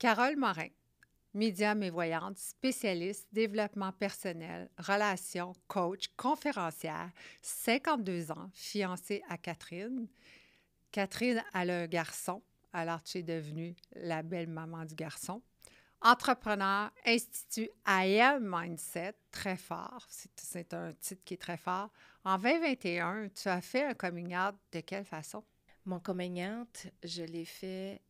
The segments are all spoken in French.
Carole Morin, médium et voyante, spécialiste, développement personnel, relations, coach, conférencière, 52 ans, fiancée à Catherine. Catherine, elle a un garçon, alors tu es devenue la belle maman du garçon. Entrepreneur, Institut I Am Mindset, très fort. C'est un titre qui est très fort. En 2021, tu as fait un coming out de quelle façon? Mon coming out, je l'ai fait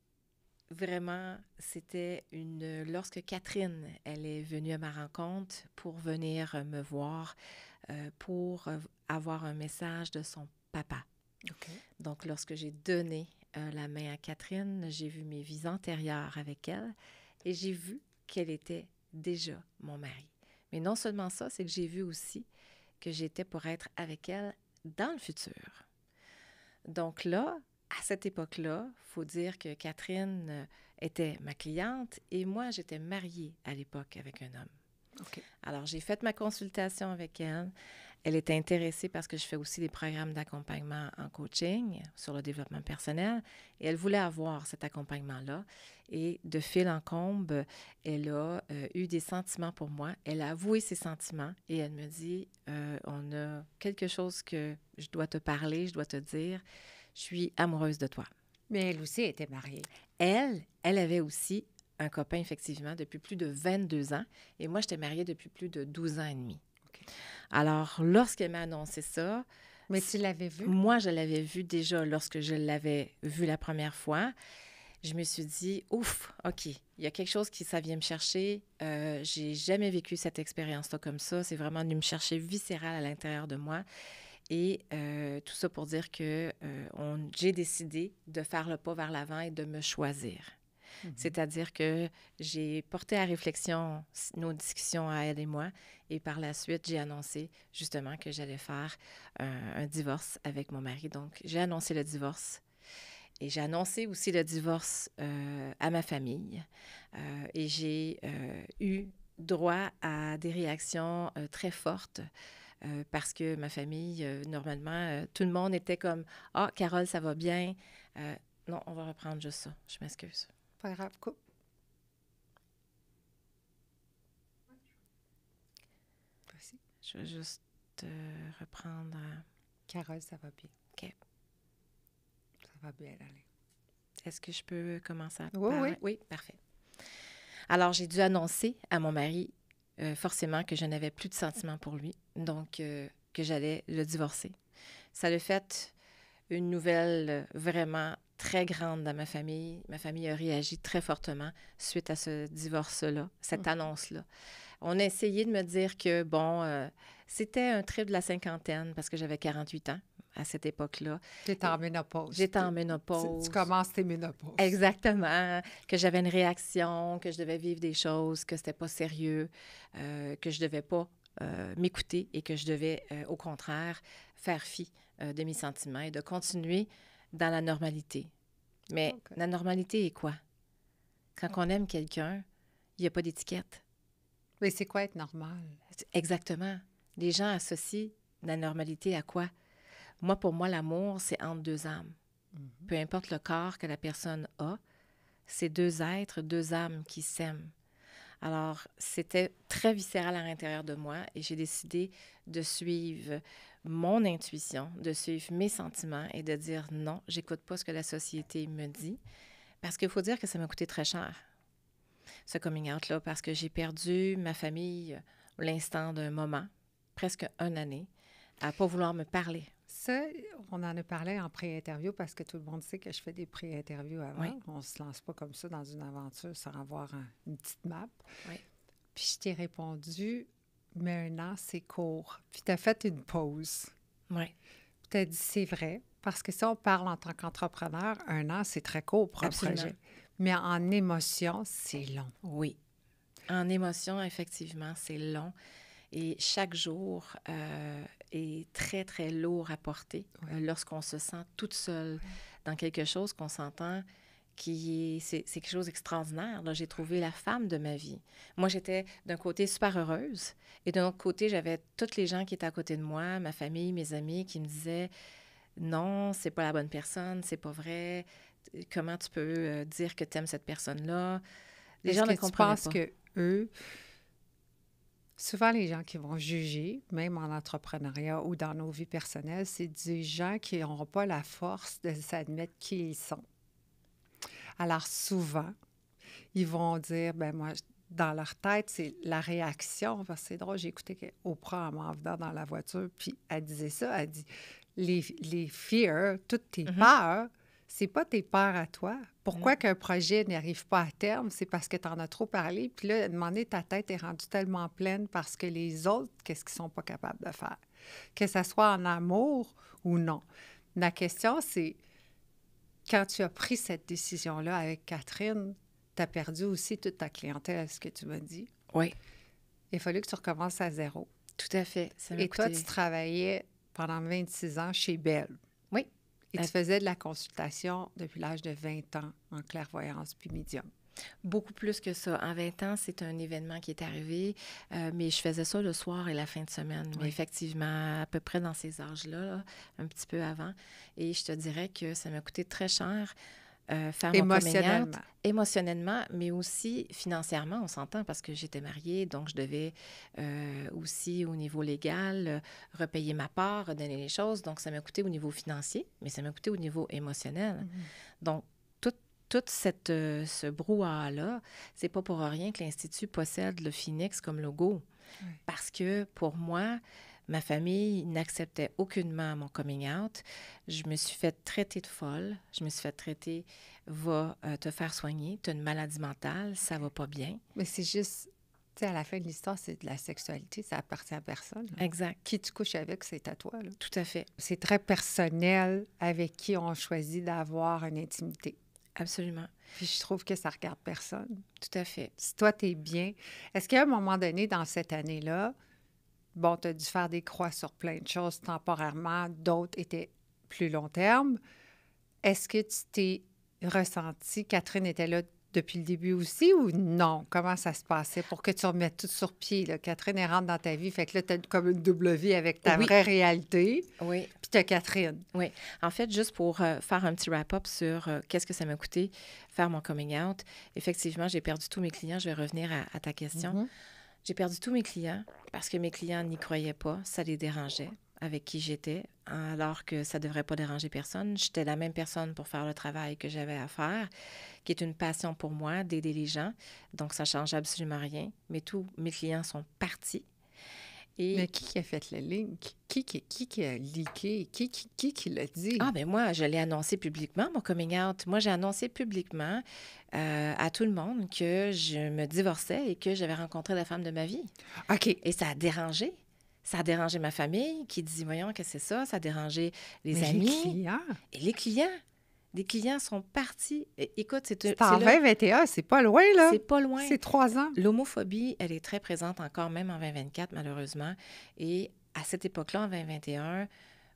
vraiment, c'était lorsque Catherine, elle est venue à ma rencontre pour venir me voir, pour avoir un message de son papa. OK. Donc, lorsque j'ai donné la main à Catherine, j'ai vu mes vies antérieures avec elle et j'ai vu qu'elle était déjà mon mari. Mais non seulement ça, c'est que j'ai vu aussi que j'étais pour être avec elle dans le futur. Donc là, à cette époque-là, il faut dire que Catherine était ma cliente et moi, j'étais mariée à l'époque avec un homme. OK. Alors, j'ai fait ma consultation avec elle. Elle était intéressée parce que je fais aussi des programmes d'accompagnement en coaching sur le développement personnel et elle voulait avoir cet accompagnement-là. Et de fil en comble, elle a eu des sentiments pour moi. Elle a avoué ses sentiments et elle me dit on a quelque chose que je dois te parler, je dois te dire. Je suis amoureuse de toi. Mais elle aussi était mariée. Elle avait aussi un copain, effectivement, depuis plus de 22 ans. Et moi, j'étais mariée depuis plus de 12 ans et demi. OK. Alors, lorsqu'elle m'a annoncé ça, Mais tu l'avais vu? moi, je l'avais vu déjà lorsque je l'avais vu la première fois. Je me suis dit, ouf, OK, il y a quelque chose qui, ça vient me chercher. J'ai jamais vécu cette expérience-là comme ça. C'est vraiment venu me chercher viscéral à l'intérieur de moi. Et tout ça pour dire que j'ai décidé de faire le pas vers l'avant et de me choisir. C'est-à-dire que j'ai porté à réflexion nos discussions à elle et moi, et par la suite, j'ai annoncé justement que j'allais faire un divorce avec mon mari. Donc, j'ai annoncé le divorce. Et j'ai annoncé aussi le divorce à ma famille. Et j'ai eu droit à des réactions très fortes parce que ma famille, normalement, tout le monde était comme « Ah, Carole, ça va bien. Non, on va reprendre juste ça. Je m'excuse. Pas grave, coupe. Vas-y. Je vais juste reprendre. Carole, ça va bien. OK. Ça va bien aller. Est-ce que je peux commencer à Oui, parler? oui. Oui, parfait. Alors, j'ai dû annoncer à mon mari forcément que je n'avais plus de sentiments pour lui, donc que j'allais le divorcer. Ça a fait une nouvelle vraiment très grande dans ma famille. Ma famille a réagi très fortement suite à ce divorce-là, cette annonce-là. On a essayé de me dire que, bon, c'était un trait de la cinquantaine parce que j'avais 48 ans à cette époque-là. Tu es en ménopause. J'étais en Tu ménopause. commences tes ménopauses. Exactement, que j'avais une réaction, que je devais vivre des choses, que c'était pas sérieux, que je devais pas m'écouter et que je devais, au contraire, faire fi de mes sentiments et de continuer dans la normalité. Mais OK. la normalité est quoi? Quand on aime quelqu'un, il n'y a pas d'étiquette. Mais c'est quoi être normal? Exactement. Les gens associent la normalité à quoi? Moi, pour moi, l'amour, c'est entre deux âmes. Peu importe le corps que la personne a, c'est deux êtres, deux âmes qui s'aiment. Alors, c'était très viscéral à l'intérieur de moi et j'ai décidé de suivre mon intuition, de suivre mes sentiments et de dire non, j'écoute pas ce que la société me dit. Parce qu'il faut dire que ça m'a coûté très cher, ce coming out-là, parce que j'ai perdu ma famille l'instant d'un moment, presque une année, à pas vouloir me parler. Ça, on en a parlé en pré-interview parce que tout le monde sait que je fais des pré-interviews avant. Oui. On ne se lance pas comme ça dans une aventure sans avoir une petite map. Oui. Puis je t'ai répondu, mais un an, c'est court. Puis tu as fait une pause. Oui. Puis tu as dit, c'est vrai, parce que si on parle en tant qu'entrepreneur, un an, c'est très court pour Absolument. un projet. Mais en émotion, c'est long. Oui. En émotion, effectivement, c'est long. Et chaque jour est très, très lourd à porter lorsqu'on se sent toute seule dans quelque chose qu'on s'entend c'est quelque chose d'extraordinaire. Là, j'ai trouvé la femme de ma vie. Moi, j'étais d'un côté super heureuse et d'un autre côté, j'avais toutes les gens qui étaient à côté de moi, ma famille, mes amis, qui me disaient « Non, c'est pas la bonne personne, c'est pas vrai. Comment tu peux dire que tu aimes cette personne-là? » Les Est-ce gens que ne tu comprenaient penses pas. que eux, souvent les gens qui vont juger, même en entrepreneuriat ou dans nos vies personnelles, c'est des gens qui n'auront pas la force de s'admettre qui ils sont. Alors souvent, ils vont dire, ben moi, dans leur tête, c'est la réaction. Parce que c'est drôle, j'ai écouté Oprah en m'en venant dans la voiture, puis elle disait ça, elle dit, les fears, toutes tes Mhm. peurs, c'est pas tes peurs à toi. Pourquoi Non. qu'un projet n'arrive pas à terme? C'est parce que tu en as trop parlé. Puis là, à un moment donné, ta tête est rendue tellement pleine parce que les autres, qu'est-ce qu'ils sont pas capables de faire? Que ça soit en amour ou non. La question, c'est quand tu as pris cette décision-là avec Catherine, tu as perdu aussi toute ta clientèle, ce que tu m'as dit. Oui, Il a fallu que tu recommences à zéro. tout à fait. Ça m'a Et toi, tu coûté... travaillais pendant 26 ans chez Bell. Oui, Et Euh, tu faisais de la consultation depuis l'âge de 20 ans en clairvoyance puis médium. beaucoup plus que ça. En 20 ans, c'est un événement qui est arrivé, mais je faisais ça le soir et la fin de semaine. Mais Oui. effectivement, à peu près dans ces âges-là, là, un petit peu avant. Et je te dirais que ça m'a coûté très cher faire mon coming out, Émotionnellement. émotionnellement, mais aussi financièrement, on s'entend, parce que j'étais mariée, donc je devais aussi, au niveau légal, repayer ma part, redonner les choses. Donc, ça m'a coûté au niveau financier, mais ça m'a coûté au niveau émotionnel. Donc, tout ce brouhaha-là, c'est pas pour rien que l'Institut possède le phénix comme logo. Oui. Parce que pour moi, ma famille n'acceptait aucunement mon coming out. Je me suis fait traiter de folle. Je me suis fait traiter, va te faire soigner, tu as une maladie mentale, ça va pas bien. Mais c'est juste, tu sais, à la fin de l'histoire, c'est de la sexualité, ça appartient à personne. Là. Exact, Qui tu couches avec, c'est à toi. Là. tout à fait, C'est très personnel avec qui on choisit d'avoir une intimité. absolument, Puis je trouve que ça regarde personne. tout à fait. Si toi, tu es bien, est-ce qu'à un moment donné, dans cette année-là, bon, tu as dû faire des croix sur plein de choses temporairement, d'autres étaient plus long terme. Est-ce que tu t'es ressenti, Catherine était là depuis le début aussi ou non? Comment ça se passait pour que tu remettes tout sur pied? Là? Catherine, elle rentre dans ta vie, fait que là, tu as comme une double vie avec ta Oui. vraie réalité, Oui, puis tu as Catherine. oui. En fait, juste pour faire un petit wrap-up sur qu'est-ce que ça m'a coûté faire mon coming out, effectivement, j'ai perdu tous mes clients. Je vais revenir à ta question. Mhm. J'ai perdu tous mes clients parce que mes clients n'y croyaient pas, ça les dérangeait avec qui j'étais, alors que ça ne devrait pas déranger personne. J'étais la même personne pour faire le travail que j'avais à faire, qui est une passion pour moi, d'aider les gens. Donc, ça ne change absolument rien. Mais tous mes clients sont partis. Et Mais qui a fait le link? Qui a leaké? Qui l'a dit? ah, ben moi, je l'ai annoncé publiquement, mon coming out. Moi, j'ai annoncé publiquement à tout le monde que je me divorçais et que j'avais rencontré la femme de ma vie. OK. Et ça a dérangé. Ça a dérangé ma famille qui dit, voyons, qu'est-ce que c'est ça? Ça a dérangé les Mais amis les clients? et les clients. Les clients sont partis. Écoute, C'est en 2021, c'est pas loin, là. c'est pas loin. C'est 3 ans. L'homophobie, elle est très présente encore, même en 2024, malheureusement. Et à cette époque-là, en 2021,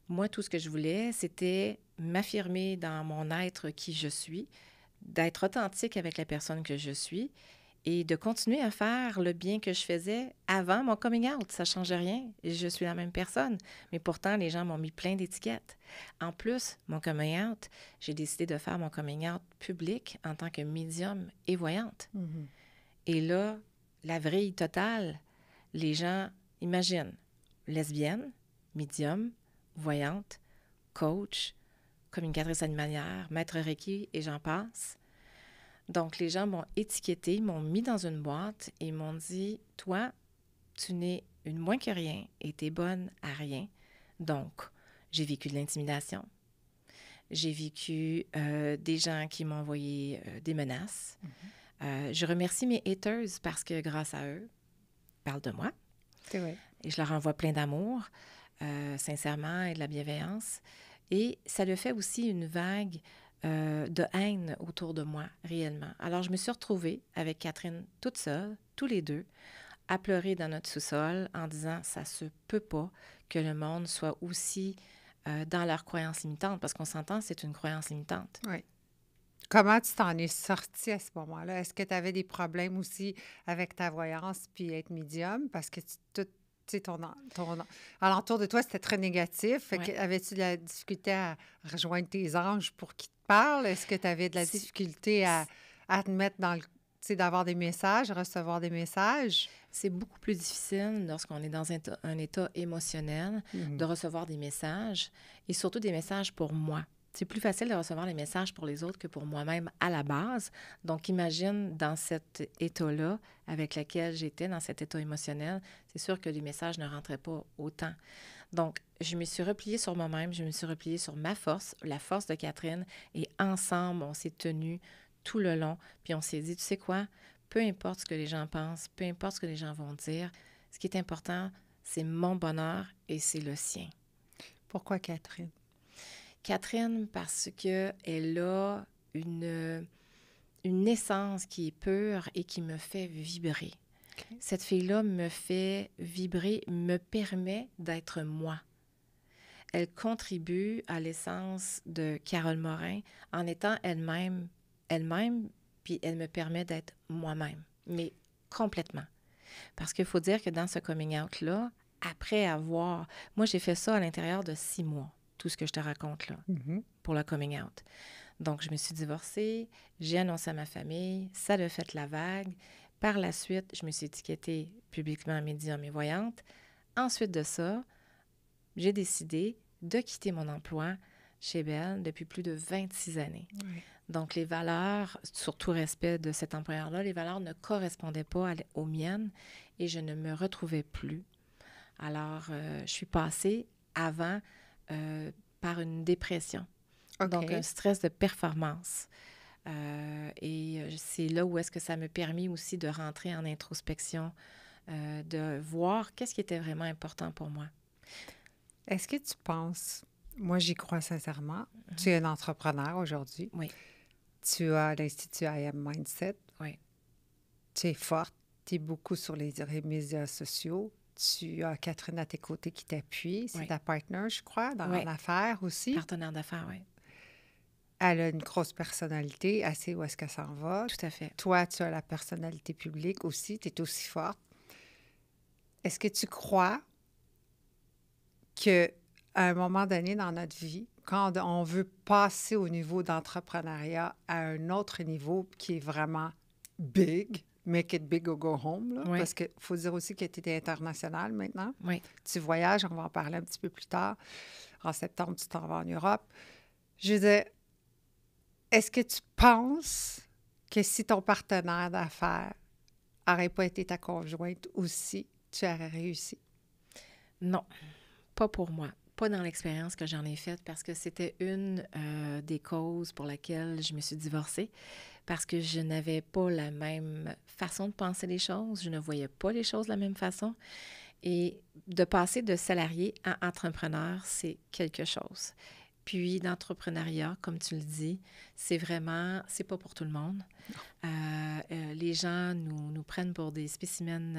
moi, tout ce que je voulais, c'était m'affirmer dans mon être qui je suis, d'être authentique avec la personne que je suis et de continuer à faire le bien que je faisais avant mon coming out. Ça ne change rien. Je suis la même personne. Mais pourtant, les gens m'ont mis plein d'étiquettes. En plus, mon coming out, j'ai décidé de faire mon coming out public en tant que médium et voyante. Mhm. Et là, la vrille totale, les gens imaginent lesbienne, médium, voyante, coach, communicatrice animalière, maître Reiki et j'en passe. Donc, les gens m'ont étiqueté, m'ont mis dans une boîte et m'ont dit, toi, tu n'es une moins que rien et tu es bonne à rien. Donc, j'ai vécu de l'intimidation. J'ai vécu des gens qui m'ont envoyé des menaces. Je remercie mes haters parce que grâce à eux, ils parlent de moi. C'est vrai. Et je leur envoie plein d'amour, sincèrement, et de la bienveillance. Et ça le fait aussi une vague de haine autour de moi, réellement. Alors, je me suis retrouvée avec Catherine toute seule, tous les deux, à pleurer dans notre sous-sol en disant « ça se peut pas que le monde soit aussi dans leur croyance limitante », parce qu'on s'entend, c'est une croyance limitante. Oui. Comment tu t'en es sortie à ce moment-là? Est-ce que tu avais des problèmes aussi avec ta voyance puis être médium? Parce que tu sais, ton alentour de toi, c'était très négatif. Fait Ouais. que avais-tu de la difficulté à rejoindre tes anges pour qu'ils te parlent? Est-ce que tu avais de la C'est- difficulté à te mettre dans le... Tu sais, d'avoir des messages, recevoir des messages? C'est beaucoup plus difficile lorsqu'on est dans un état émotionnel Mhm. de recevoir des messages et surtout des messages pour moi. C'est plus facile de recevoir les messages pour les autres que pour moi-même à la base. Donc, imagine dans cet état-là avec lequel j'étais, dans cet état émotionnel, c'est sûr que les messages ne rentraient pas autant. Donc, je me suis repliée sur moi-même, je me suis repliée sur ma force, la force de Catherine, et ensemble, on s'est tenus tout le long, puis on s'est dit, tu sais quoi, peu importe ce que les gens pensent, peu importe ce que les gens vont dire, ce qui est important, c'est mon bonheur et c'est le sien. Pourquoi Catherine? Catherine, parce qu'elle a une essence qui est pure et qui me fait vibrer. Okay. Cette fille-là me fait vibrer, me permet d'être moi. Elle contribue à l'essence de Carole Morin en étant elle-même, puis elle me permet d'être moi-même, mais complètement. Parce qu'il faut dire que dans ce coming out-là, après avoir... Moi, j'ai fait ça à l'intérieur de 6 mois, tout ce que je te raconte là, pour le coming out. Donc, je me suis divorcée, j'ai annoncé à ma famille, ça a fait la vague. Par la suite, je me suis étiquetée publiquement médium et voyante. Ensuite de ça, j'ai décidé de quitter mon emploi chez Bell depuis plus de 26 années. Oui. Donc, les valeurs, sur tout respect de cet employeur-là, les valeurs ne correspondaient pas aux miennes et je ne me retrouvais plus. Alors, je suis passée avant par une dépression. OK. Donc, un stress de performance. Et c'est là où est-ce que ça m'a permis aussi de rentrer en introspection, de voir qu'est-ce qui était vraiment important pour moi. Est-ce que tu penses, moi j'y crois sincèrement, tu es un entrepreneur aujourd'hui. Oui. Tu as l'Institut I Am Mindset. Oui. Tu es forte, tu es beaucoup sur les médias sociaux. Tu as Catherine à tes côtés qui t'appuie. C'est ta partenaire, je crois, dans l'affaire aussi. Partenaire d'affaires, oui. Elle a une grosse personnalité, elle sait où est-ce qu'elle s'en va. Tout à fait. Toi, tu as la personnalité publique aussi, tu es aussi forte. Est-ce que tu crois qu'à un moment donné dans notre vie, quand on veut passer au niveau d'entrepreneuriat à un autre niveau qui est vraiment big, make it big or go home, là, parce qu'il faut dire aussi que tu es international maintenant. Oui. Tu voyages, on va en parler un petit peu plus tard. En septembre, tu t'en vas en Europe. Je veux dire, est-ce que tu penses que si ton partenaire d'affaires n'aurait pas été ta conjointe aussi, tu aurais réussi? Non, pas pour moi. Pas dans l'expérience que j'en ai faite parce que c'était une des causes pour laquelle je me suis divorcée parce que je n'avais pas la même façon de penser les choses, je ne voyais pas les choses de la même façon. Et de passer de salarié à entrepreneur, c'est quelque chose. Puis l'entrepreneuriat, comme tu le dis, c'est vraiment, c'est pas pour tout le monde. Les gens nous prennent pour des spécimens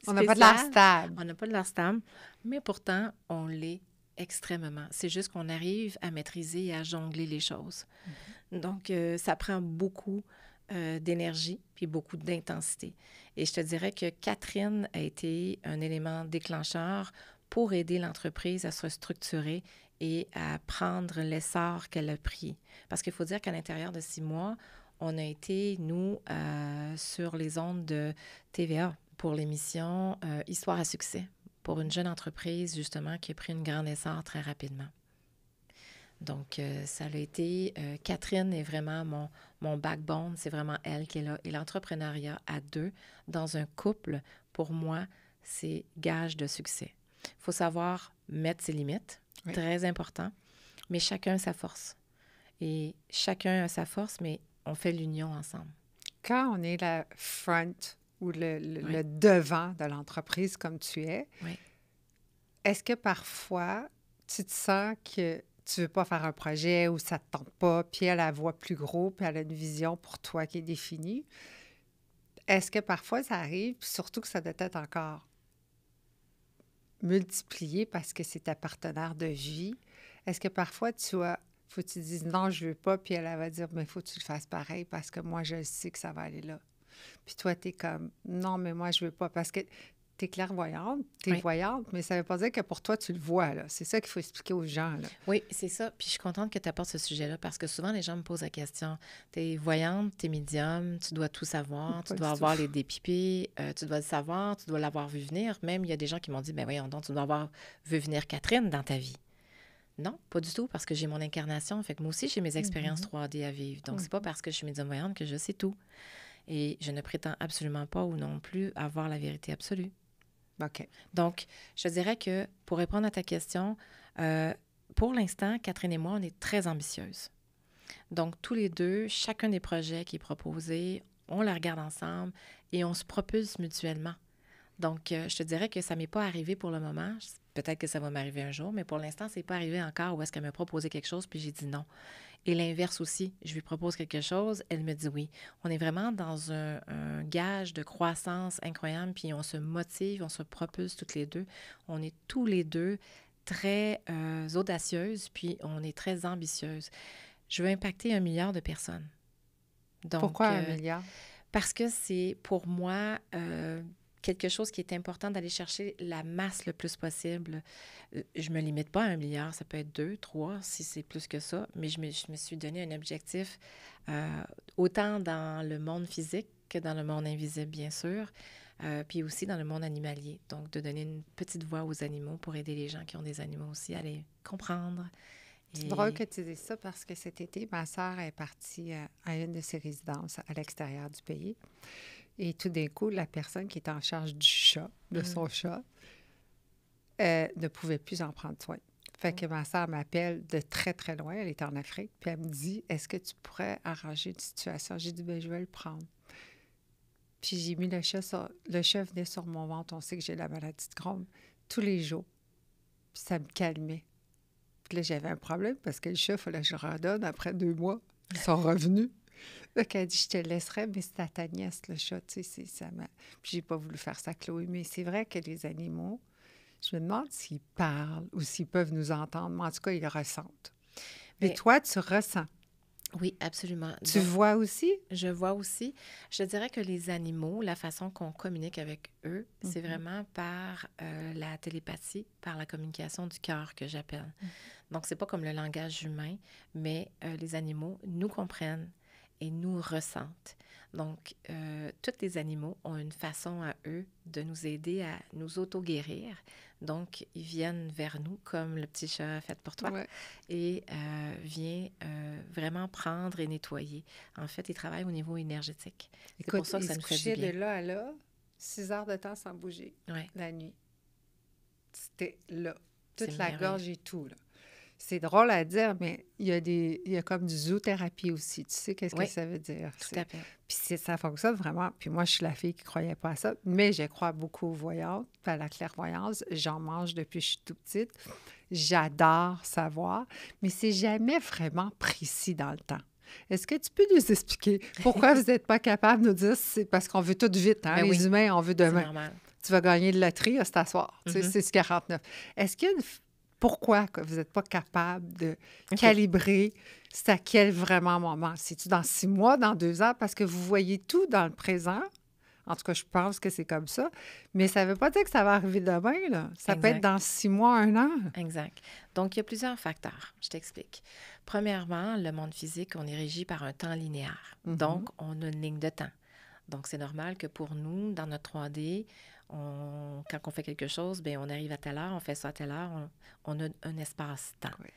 On n'a pas de l'air stable. On n'a pas de l'air stable, mais pourtant, on l'est extrêmement. C'est juste qu'on arrive à maîtriser et à jongler les choses. Donc, ça prend beaucoup d'énergie puis beaucoup d'intensité. Et je te dirais que Catherine a été un élément déclencheur pour aider l'entreprise à se structurer et à prendre l'essor qu'elle a pris. Parce qu'il faut dire qu'à l'intérieur de 6 mois, on a été, nous, sur les ondes de TVA pour l'émission Histoire à succès, pour une jeune entreprise, justement, qui a pris une grande essor très rapidement. Donc, ça a été... Catherine est vraiment mon backbone, c'est vraiment elle qui est là. Et l'entrepreneuriat à deux, dans un couple, pour moi, c'est gage de succès. Il faut savoir mettre ses limites, très important, mais chacun a sa force. Et chacun a sa force, mais on fait l'union ensemble. Quand on est la front ou le devant de l'entreprise comme tu es, est-ce que parfois, tu te sens que tu veux pas faire un projet ou ça te tente pas, puis elle voit plus gros, puis elle a une vision pour toi qui est définie? Est-ce que parfois ça arrive, puis surtout que ça doit être encore multiplié parce que c'est ta partenaire de vie? Est-ce que parfois faut que tu dises non, je veux pas, puis elle va dire, mais il faut que tu le fasses pareil parce que moi, je sais que ça va aller là. Puis toi, tu es comme, non, mais moi, je veux pas parce que tu es clairvoyante, tu es Oui. voyante, mais ça ne veut pas dire que pour toi, tu le vois, là. C'est ça qu'il faut expliquer aux gens, là. Oui, c'est ça. Puis je suis contente que tu apportes ce sujet-là parce que souvent, les gens me posent la question. Tu es voyante, tu es médium, tu dois tout savoir, tu Pas dois du tout. avoir les dépipés, tu dois le savoir, tu dois l'avoir vu venir. Même, il y a des gens qui m'ont dit, ben voyons donc, tu dois avoir vu venir Catherine dans ta vie. Non, pas du tout, parce que j'ai mon incarnation. Fait que moi aussi, j'ai mes expériences 3D à vivre. Donc, c'est pas parce que je suis médium voyante que je sais tout. Et je ne prétends absolument pas ou non plus avoir la vérité absolue. OK. Donc, je dirais que pour répondre à ta question, pour l'instant, Catherine et moi, on est très ambitieuses. Donc, tous les deux, chacun des projets qui est proposé, on la regarde ensemble et on se propulse mutuellement. Donc, je te dirais que ça ne m'est pas arrivé pour le moment. Peut-être que ça va m'arriver un jour, mais pour l'instant, ce n'est pas arrivé encore où est-ce qu'elle m'a proposé quelque chose, puis j'ai dit non. Et l'inverse aussi, je lui propose quelque chose, elle me dit oui. On est vraiment dans un gage de croissance incroyable, puis on se motive, on se propulse toutes les deux. On est tous les deux très audacieuses, puis on est très ambitieuses. Je veux impacter 1 milliard de personnes. Donc, Pourquoi 1 milliard? parce que c'est pour moi quelque chose qui est important d'aller chercher la masse le plus possible. Je ne me limite pas à 1 milliard, ça peut être 2, 3, si c'est plus que ça, mais je me suis donné un objectif autant dans le monde physique que dans le monde invisible, bien sûr, puis aussi dans le monde animalier. Donc, de donner une petite voix aux animaux pour aider les gens qui ont des animaux aussi à les comprendre. C'est drôle que tu dises ça parce que cet été, ma sœur est partie à une de ses résidences à l'extérieur du pays. Et tout d'un coup, la personne qui était en charge du chat, de son chat, ne pouvait plus en prendre soin. Fait que ma sœur m'appelle de très, très loin. Elle est en Afrique. Puis elle me dit, est-ce que tu pourrais arranger une situation? J'ai dit, bien, je vais le prendre. Puis j'ai mis le chat sur... Le chat venait sur mon ventre. On sait que j'ai la maladie de Crohn tous les jours. Puis ça me calmait. Puis là, j'avais un problème parce que le chat, il fallait que je redonne après 2 mois. Ils sont revenus. Donc, elle dit, je te laisserai, mais c'est à ta nièce, le chat. Tu sais, ça m'a... Puis j'ai pas voulu faire ça, Chloé. Mais c'est vrai que les animaux, je me demande s'ils parlent ou s'ils peuvent nous entendre. Mais en tout cas, ils le ressentent. Mais toi, tu ressens. Oui, absolument. Tu Donc, vois aussi? je vois aussi. Je dirais que les animaux, la façon qu'on communique avec eux, c'est vraiment par la télépathie, par la communication du cœur que j'appelle. Donc, c'est pas comme le langage humain, mais les animaux nous comprennent et nous ressentent. Donc, tous les animaux ont une façon à eux de nous aider à nous auto-guérir. Donc, ils viennent vers nous comme le petit chat fait pour toi et vient vraiment prendre et nettoyer. En fait, ils travaillent au niveau énergétique. C'est pour ça que ça nous fait du bien. de là à là, 6 heures de temps sans bouger la nuit. C'était là. Toute la gorge et tout, là. C'est drôle à dire, mais il y a comme du zoothérapie aussi. Tu sais qu'est-ce que ça veut dire? Tout à fait. Puis ça fonctionne vraiment. Puis moi, je suis la fille qui ne croyait pas à ça, mais je crois beaucoup aux voyantes, à la clairvoyance. J'en mange depuis que je suis toute petite. J'adore savoir, mais c'est jamais vraiment précis dans le temps. Est-ce que tu peux nous expliquer pourquoi vous n'êtes pas capable de nous dire c'est parce qu'on veut tout vite, hein? Les humains, on veut demain. C'est normal. Tu vas gagner de la loterie, c'est à soir. Tu sais, c'est ce 49. Est-ce qu'il y a pourquoi que vous n'êtes pas capable de calibrer c'est à quel vraiment moment? C'est-tu dans 6 mois, dans 2 ans? Parce que vous voyez tout dans le présent. En tout cas, je pense que c'est comme ça. Mais ça ne veut pas dire que ça va arriver demain, là. Ça peut être dans 6 mois, 1 an. Exact. Donc, il y a plusieurs facteurs. Je t'explique. Premièrement, le monde physique, on est régi par un temps linéaire. Donc, on a une ligne de temps. Donc, c'est normal que pour nous, dans notre 3D, quand on fait quelque chose, bien, on arrive à telle heure, on fait ça à telle heure, on a un espace-temps. Oui.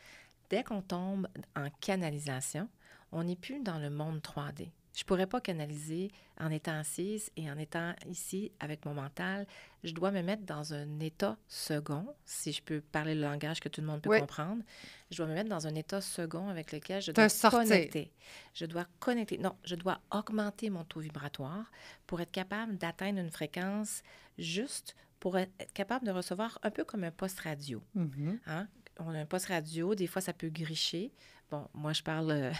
Dès qu'on tombe en canalisation, on n'est plus dans le monde 3D. Je ne pourrais pas canaliser en étant assise et en étant ici avec mon mental. Je dois me mettre dans un état second, si je peux parler le langage que tout le monde peut comprendre. Je dois me mettre dans un état second avec lequel je dois connecter. Je dois connecter. Non, je dois augmenter mon taux vibratoire pour être capable d'atteindre une fréquence juste pour être capable de recevoir un peu comme un poste radio. Hein? On a un poste radio, des fois ça peut gricher. Bon, moi je parle,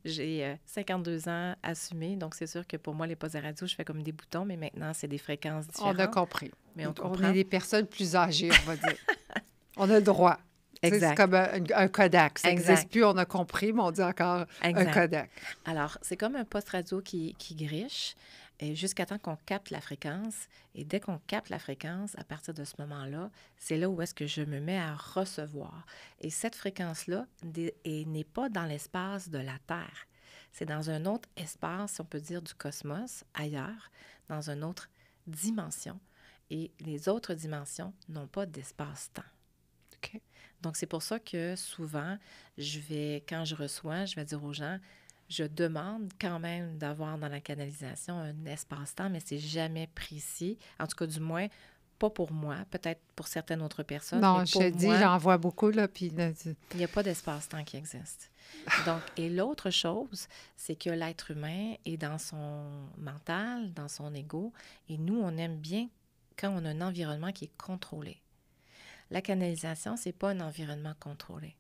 j'ai 52 ans assumés, donc c'est sûr que pour moi les postes de radio, je fais comme des boutons, mais maintenant c'est des fréquences différentes. On a compris. Mais on est des personnes plus âgées, on va dire. On a le droit. Exact. C'est comme un Kodak. Ça n'existe plus, on a compris, mais on dit encore un Kodak. Alors, c'est comme un poste radio qui griche. Et jusqu'à temps qu'on capte la fréquence. Et dès qu'on capte la fréquence, à partir de ce moment-là, c'est là où est-ce que je me mets à recevoir. Et cette fréquence-là n'est pas dans l'espace de la Terre. C'est dans un autre espace, si on peut dire, du cosmos, ailleurs, dans une autre dimension. Et les autres dimensions n'ont pas d'espace-temps. OK. Donc, c'est pour ça que souvent, quand je reçois, je vais dire aux gens, je demande quand même d'avoir dans la canalisation un espace-temps, mais c'est jamais précis. En tout cas, du moins, pas pour moi. Peut-être pour certaines autres personnes, Non, mais je pour te dis, moi, j'en vois beaucoup, là, puis là, il n'y a pas d'espace-temps qui existe. Donc, et l'autre chose, c'est que l'être humain est dans son mental, dans son ego, et nous, on aime bien quand on a un environnement qui est contrôlé. La canalisation, c'est pas un environnement contrôlé.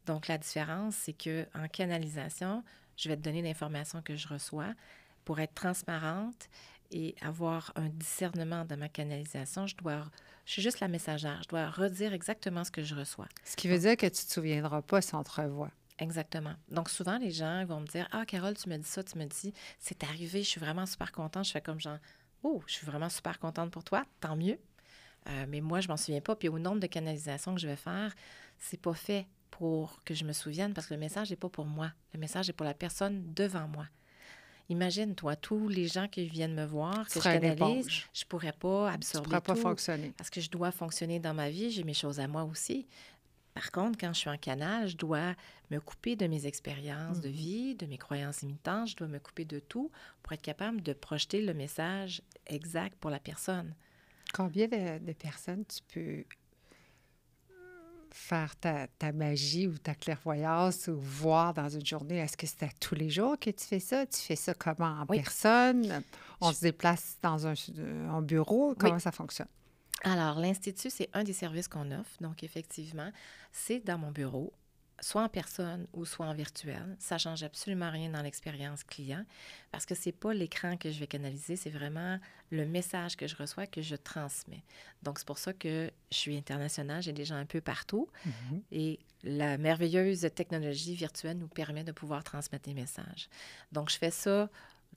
Donc, la différence, c'est qu'en canalisation, je vais te donner l'information que je reçois. Pour être transparente et avoir un discernement dans ma canalisation, je suis juste la messagère. Je dois redire exactement ce que je reçois. ce qui veut dire que tu ne te souviendras pas si on te revoit. Exactement. Donc, souvent, les gens vont me dire « Ah, Carole, tu me dis ça, tu me dis, c'est arrivé, je suis vraiment super contente. » Je fais comme genre « Oh, je suis vraiment super contente pour toi, tant mieux. » Mais moi, je m'en souviens pas. Puis au nombre de canalisations que je vais faire, c'est pas fait pour que je me souvienne parce que le message n'est pas pour moi. Le message est pour la personne devant moi. Imagine, toi, tous les gens qui viennent me voir, que je canalise, je pourrais pas absorber pourrais pas tout fonctionner. parce que je dois fonctionner dans ma vie. J'ai mes choses à moi aussi. Par contre, quand je suis en canal, je dois me couper de mes expériences de vie, de mes croyances limitantes. Je dois me couper de tout pour être capable de projeter le message exact pour la personne. Combien de personnes tu peux faire ta magie ou ta clairvoyance ou voir dans une journée? Est-ce que c'est à tous les jours que tu fais ça? Tu fais ça comment? En personne? On se déplace dans un bureau? Comment ça fonctionne? Alors, l'Institut, c'est un des services qu'on offre. Donc, effectivement, c'est dans mon bureau, soit en personne ou soit en virtuel. Ça ne change absolument rien dans l'expérience client parce que ce n'est pas l'écran que je vais canaliser, c'est vraiment le message que je reçois que je transmets. Donc, c'est pour ça que je suis internationale, j'ai des gens un peu partout et la merveilleuse technologie virtuelle nous permet de pouvoir transmettre des messages. Donc, je fais ça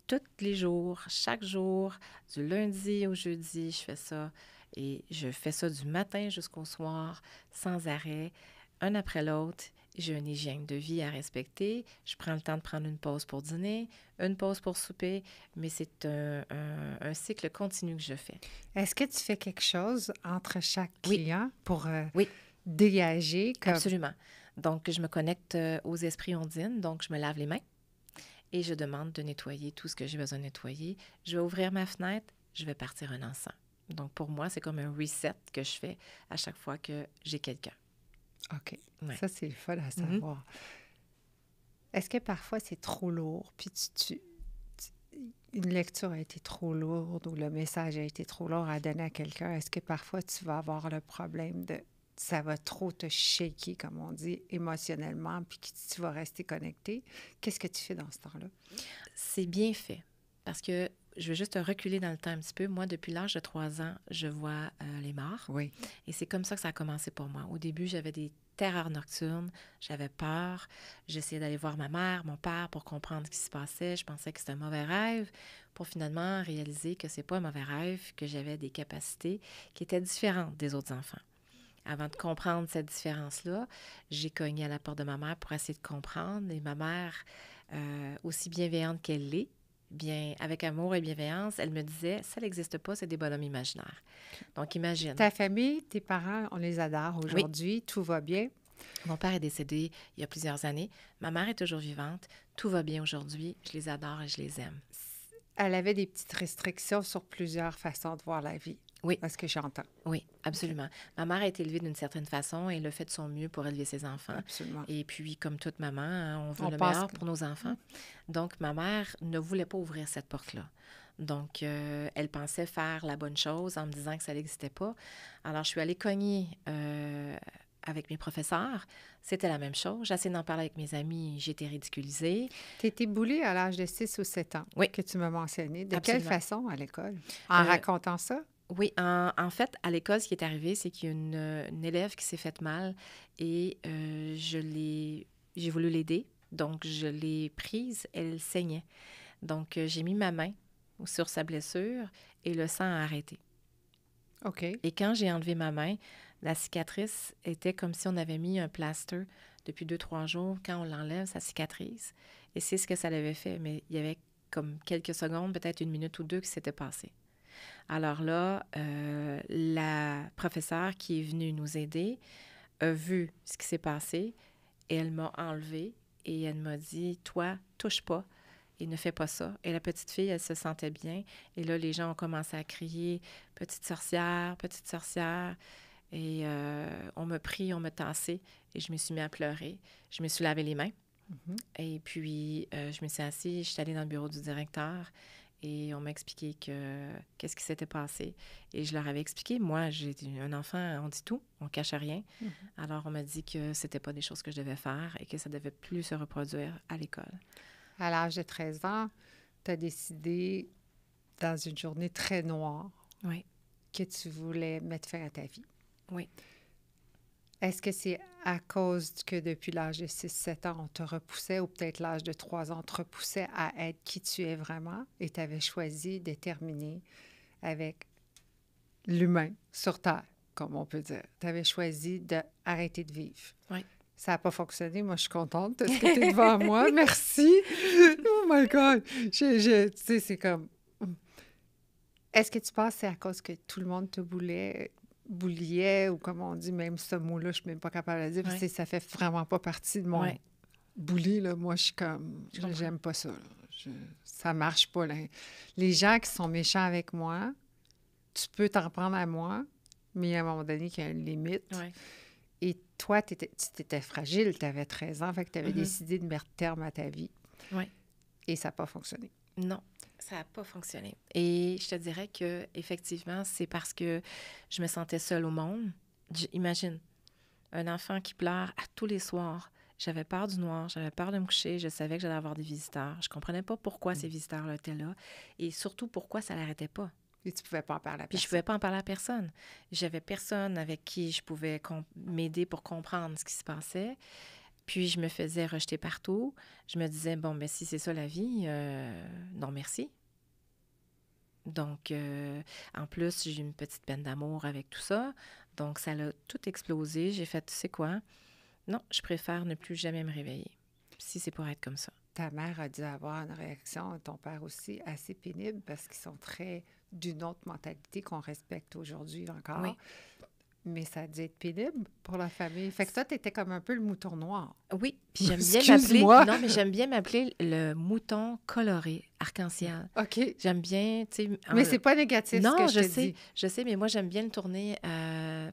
tous les jours, chaque jour, du lundi au jeudi, je fais ça. Et je fais ça du matin jusqu'au soir, sans arrêt, un après l'autre. J'ai une hygiène de vie à respecter. Je prends le temps de prendre une pause pour dîner, une pause pour souper, mais c'est un cycle continu que je fais. Est-ce que tu fais quelque chose entre chaque client pour oui. dégager? Absolument. Donc, je me connecte aux esprits ondines, donc je me lave les mains et je demande de nettoyer tout ce que j'ai besoin de nettoyer. Je vais ouvrir ma fenêtre, je vais partir un encens. Donc, pour moi, c'est comme un reset que je fais à chaque fois que j'ai quelqu'un. OK. Ouais. Ça, c'est le fun à savoir. Est-ce que parfois, c'est trop lourd, puis une lecture a été trop lourde ou le message a été trop lourd à donner à quelqu'un? Est-ce que parfois, tu vas avoir le problème de ça va trop te shaker, comme on dit, émotionnellement, puis que tu vas rester connecté? Qu'est-ce que tu fais dans ce temps-là? C'est bien fait parce que je vais juste reculer dans le temps un petit peu. Moi, depuis l'âge de 3 ans, je vois les morts. Oui. Et c'est comme ça que ça a commencé pour moi. Au début, j'avais des terreurs nocturnes, j'avais peur. J'essayais d'aller voir ma mère, mon père pour comprendre ce qui se passait. Je pensais que c'était un mauvais rêve pour finalement réaliser que c'est pas un mauvais rêve, que j'avais des capacités qui étaient différentes des autres enfants. Avant de comprendre cette différence-là, j'ai cogné à la porte de ma mère pour essayer de comprendre. Et ma mère, aussi bienveillante qu'elle l'est, bien, avec amour et bienveillance, elle me disait, ça n'existe pas, c'est des bonhommes imaginaires. Donc, imagine. Ta famille, tes parents, on les adore aujourd'hui, tout va bien. Mon père est décédé il y a plusieurs années. Ma mère est toujours vivante. Tout va bien aujourd'hui. Je les adore et je les aime. Elle avait des petites restrictions sur plusieurs façons de voir la vie. Oui. Est-ce que j'entends? Oui, absolument. Okay. Ma mère a été élevée d'une certaine façon et elle a fait de son mieux pour élever ses enfants. Absolument. Et puis, comme toute maman, hein, on veut le meilleur pour nos enfants. Donc, ma mère ne voulait pas ouvrir cette porte-là. Donc, elle pensait faire la bonne chose en me disant que ça n'existait pas. Alors, je suis allée cogner avec mes professeurs. C'était la même chose. J'ai essayé d'en parler avec mes amis. J'ai été ridiculisée. Tu étais boulée à l'âge de 6 ou 7 ans, oui. que tu m'as mentionné. De Absolument. Quelle façon à l'école? En racontant ça? Oui, en fait, à l'école, ce qui est arrivé, c'est qu'il y a une élève qui s'est faite mal et j'ai voulu l'aider. Donc, je l'ai prise, elle saignait. Donc, j'ai mis ma main sur sa blessure et le sang a arrêté. OK. Et quand j'ai enlevé ma main, la cicatrice était comme si on avait mis un plaster depuis 2-3 jours. Quand on l'enlève, ça cicatrise. Et c'est ce que ça l'avait fait. Mais il y avait comme quelques secondes, peut-être 1 minute ou 2 qui s'était passé. Alors là, la professeure qui est venue nous aider a vu ce qui s'est passé et elle m'a enlevée et elle m'a dit « Toi, touche pas et ne fais pas ça ». Et la petite fille, elle se sentait bien. Et là, les gens ont commencé à crier « Petite sorcière, petite sorcière ». Et on m'a pris, on m'a tassé et je me suis mis à pleurer. Je me suis lavé les mains. Mhm. Et puis, je me suis assise, je suis allée dans le bureau du directeur et on m'a expliqué qu'est-ce qui s'était passé. Et je leur avais expliqué, moi, j'ai un enfant, on dit tout, on cache rien. Mhm. Alors, on m'a dit que c'était pas des choses que je devais faire et que ça devait plus se reproduire à l'école. À l'âge de 13 ans, tu as décidé, dans une journée très noire, Oui, que tu voulais mettre fin à ta vie. oui. Est-ce que c'est à cause que depuis l'âge de 6-7 ans, on te repoussait, ou peut-être l'âge de 3 ans, on te repoussait à être qui tu es vraiment et tu avais choisi de terminer avec l'humain sur Terre, comme on peut dire? Tu avais choisi d'arrêter de vivre. Oui. Ça n'a pas fonctionné. Moi, je suis contente parce que tu es devant moi. Merci. Oh my God. Tu sais, c'est comme... Est-ce que tu penses que c'est à cause que tout le monde te bouliait, ou comme on dit, même ce mot-là, je ne suis même pas capable de le dire, parce que ça fait vraiment pas partie de mon bully, là. Moi, je suis comme... J'aime pas ça, là. Ça marche pas, là. Les gens qui sont méchants avec moi, tu peux t'en prendre à moi, mais à un moment donné, il y a une limite. Oui. Et toi, tu étais fragile, tu avais 13 ans, fait que tu avais décidé de mettre terme à ta vie. Oui. Et ça n'a pas fonctionné. Non, ça n'a pas fonctionné. Et je te dirais que effectivement, c'est parce que je me sentais seule au monde. Imagine, un enfant qui pleure à tous les soirs. J'avais peur du noir, j'avais peur de me coucher, je savais que j'allais avoir des visiteurs. Je comprenais pas pourquoi ces visiteurs-là étaient là et surtout pourquoi ça l'arrêtait pas. Et tu pouvais pas en parler à Puis personne. je pouvais pas en parler à personne. J'avais personne avec qui je pouvais m'aider pour comprendre ce qui se passait. Puis je me faisais rejeter partout. Je me disais, bon, ben si c'est ça la vie, non merci. Donc, en plus, j'ai eu une petite peine d'amour avec tout ça. Donc, ça l'a tout explosé. J'ai fait, tu sais quoi? Non, je préfère ne plus jamais me réveiller, si c'est pour être comme ça. Ta mère a dû avoir une réaction, ton père aussi, assez pénible, parce qu'ils sont très d'une autre mentalité qu'on respecte aujourd'hui encore. Oui. Mais ça a dû être pénible pour la famille. Fait que toi, tu étais comme un peu le mouton noir. Oui, puis j'aime bien Excuse-moi. Non, mais j'aime bien m'appeler le mouton coloré, arc-en-ciel. OK. J'aime bien, tu sais... Mais c'est pas négatif, non, ce que je te sais, dis. je sais, mais moi, j'aime bien le tourner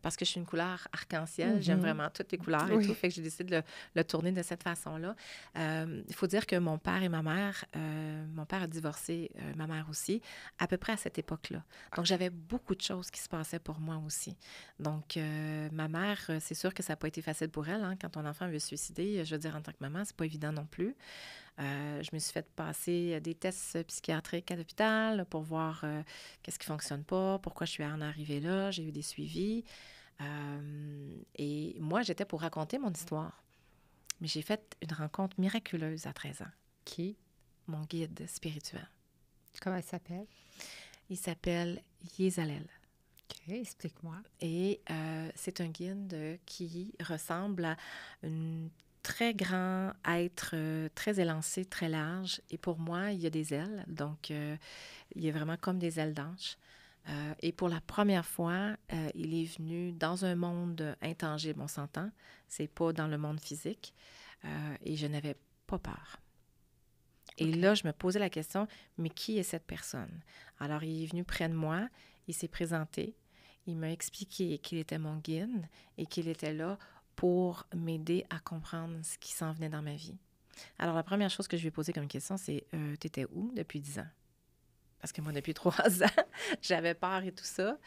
parce que je suis une couleur arc-en-ciel. J'aime vraiment toutes les couleurs et tout. Fait que j'ai décidé de le tourner de cette façon-là. Il faut dire que mon père et ma mère, mon père a divorcé, ma mère aussi, à peu près à cette époque-là. Donc, j'avais beaucoup de choses qui se passaient pour moi aussi. Donc, ma mère, c'est sûr que ça n'a pas été facile pour elle. Hein, quand ton enfant veut se suicider, je veux dire, en tant que maman, c'est pas évident non plus. Je me suis fait passer des tests psychiatriques à l'hôpital pour voir qu'est-ce qui ne fonctionne pas, pourquoi je suis en arrivée là. J'ai eu des suivis. Et moi, j'étais pour raconter mon histoire. Mais j'ai fait une rencontre miraculeuse à 13 ans. Qui? Mon guide spirituel. Comment il s'appelle? Il s'appelle Yézalel. OK, explique-moi. Et c'est un guide qui ressemble à un très grand être, très élancé, très large. Et pour moi, il y a des ailes. Donc, il est vraiment comme des ailes d'ange. Et pour la première fois, il est venu dans un monde intangible, on s'entend. C'est pas dans le monde physique. Et je n'avais pas peur. Et là, je me posais la question, mais qui est cette personne? Alors, il est venu près de moi, il s'est présenté, il m'a expliqué qu'il était mon guide et qu'il était là pour m'aider à comprendre ce qui s'en venait dans ma vie. Alors, la première chose que je lui ai posée comme question, c'est « T'étais où depuis 10 ans? » Parce que moi, depuis 3 ans, j'avais peur et tout ça.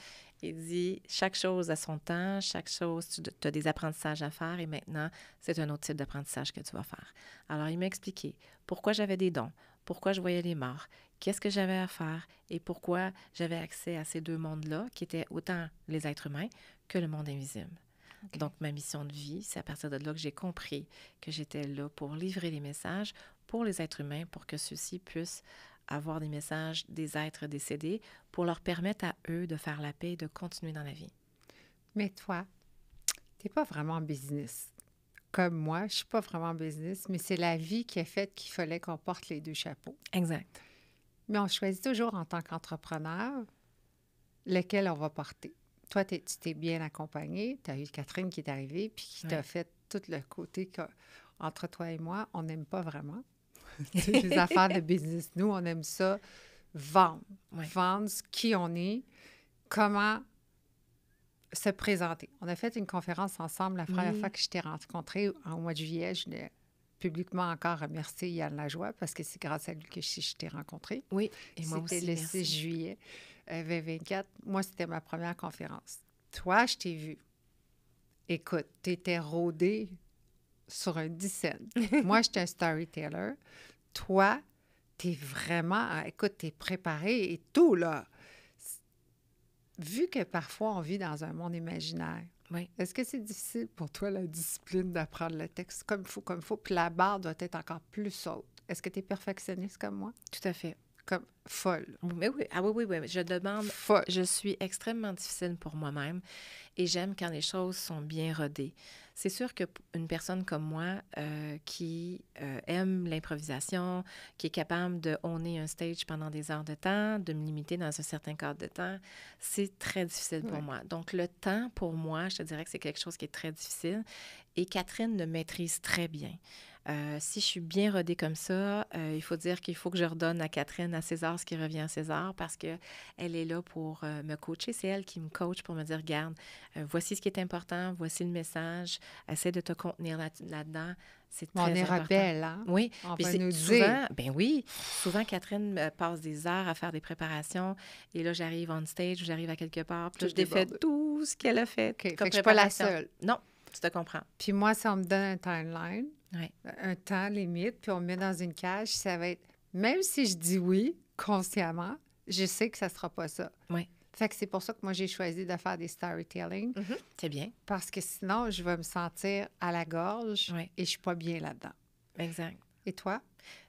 Il dit « Chaque chose a son temps, chaque chose, tu as des apprentissages à faire et maintenant, c'est un autre type d'apprentissage que tu vas faire. » Alors, il m'a expliqué pourquoi j'avais des dons, pourquoi je voyais les morts, qu'est-ce que j'avais à faire et pourquoi j'avais accès à ces deux mondes-là, qui étaient autant les êtres humains que le monde invisible. Okay. Donc, ma mission de vie, c'est à partir de là que j'ai compris que j'étais là pour livrer les messages pour les êtres humains, pour que ceux-ci puissent avoir des messages des êtres décédés pour leur permettre à eux de faire la paix et de continuer dans la vie. Mais toi, tu n'es pas vraiment en business. Comme moi, je ne suis pas vraiment en business, mais c'est la vie qui a fait qu'il fallait qu'on porte les 2 chapeaux. Exact. Mais on choisit toujours en tant qu'entrepreneur lequel on va porter. Toi, tu t'es bien accompagnée. Tu as eu Catherine qui est arrivée puis qui t'a fait tout le côté qu'entre toi et moi, on n'aime pas vraiment. Les affaires de business. Nous, on aime ça vendre. Ouais. Vendre qui on est, comment se présenter. On a fait une conférence ensemble la première fois que je t'ai rencontrée au mois de juillet. Je l'ai publiquement encore remercié Yann Lajoie parce que c'est grâce à lui que je t'ai rencontrée. Oui, et moi aussi, C'était le 6 juillet 2024. Moi, c'était ma première conférence. Toi, je t'ai vu. Écoute, tu étais rodée sur un 10 cents. Moi, j'étais un storyteller. Toi, tu es vraiment... Écoute, tu es préparé et tout, là. Vu que parfois, on vit dans un monde imaginaire, oui. Est-ce que c'est difficile pour toi, la discipline, d'apprendre le texte comme il faut, puis la barre doit être encore plus haute? Est-ce que tu es perfectionniste comme moi? Tout à fait. Comme folle. Mais oui, oui. Je demande... Folle. Je suis extrêmement difficile pour moi-même et j'aime quand les choses sont bien rodées. C'est sûr qu'une personne comme moi qui aime l'improvisation, qui est capable de honner un stage pendant des heures de temps, de me limiter dans un certain cadre de temps, c'est très difficile pour moi. Donc, le temps, pour moi, je te dirais que c'est quelque chose qui est très difficile et Catherine le maîtrise très bien. Si je suis bien rodée comme ça, il faut dire qu'il faut que je redonne à Catherine à César ce qui revient à César parce qu'elle est là pour me coacher. C'est elle qui me coach pour me dire, regarde, voici ce qui est important, voici le message, essaie de te contenir là-dedans. C'est très important. On est rebelle, hein? Oui. On Puis va nous souvent, dire. ben oui, souvent Catherine me passe des heures à faire des préparations et là, j'arrive on stage ou j'arrive à quelque part, puis là, je défais tout ce qu'elle a fait OK, comme fait que je suis pas la préparation. seule. Non, tu te comprends. Puis moi, si on me donne un timeline, Oui. un temps limite, puis on me met dans une cage, ça va être... Même si je dis oui, consciemment, je sais que ça sera pas ça. Oui. Fait que c'est pour ça que moi, j'ai choisi de faire des storytelling. C'est bien. Parce que sinon, je vais me sentir à la gorge et je suis pas bien là-dedans. Exact. Et toi?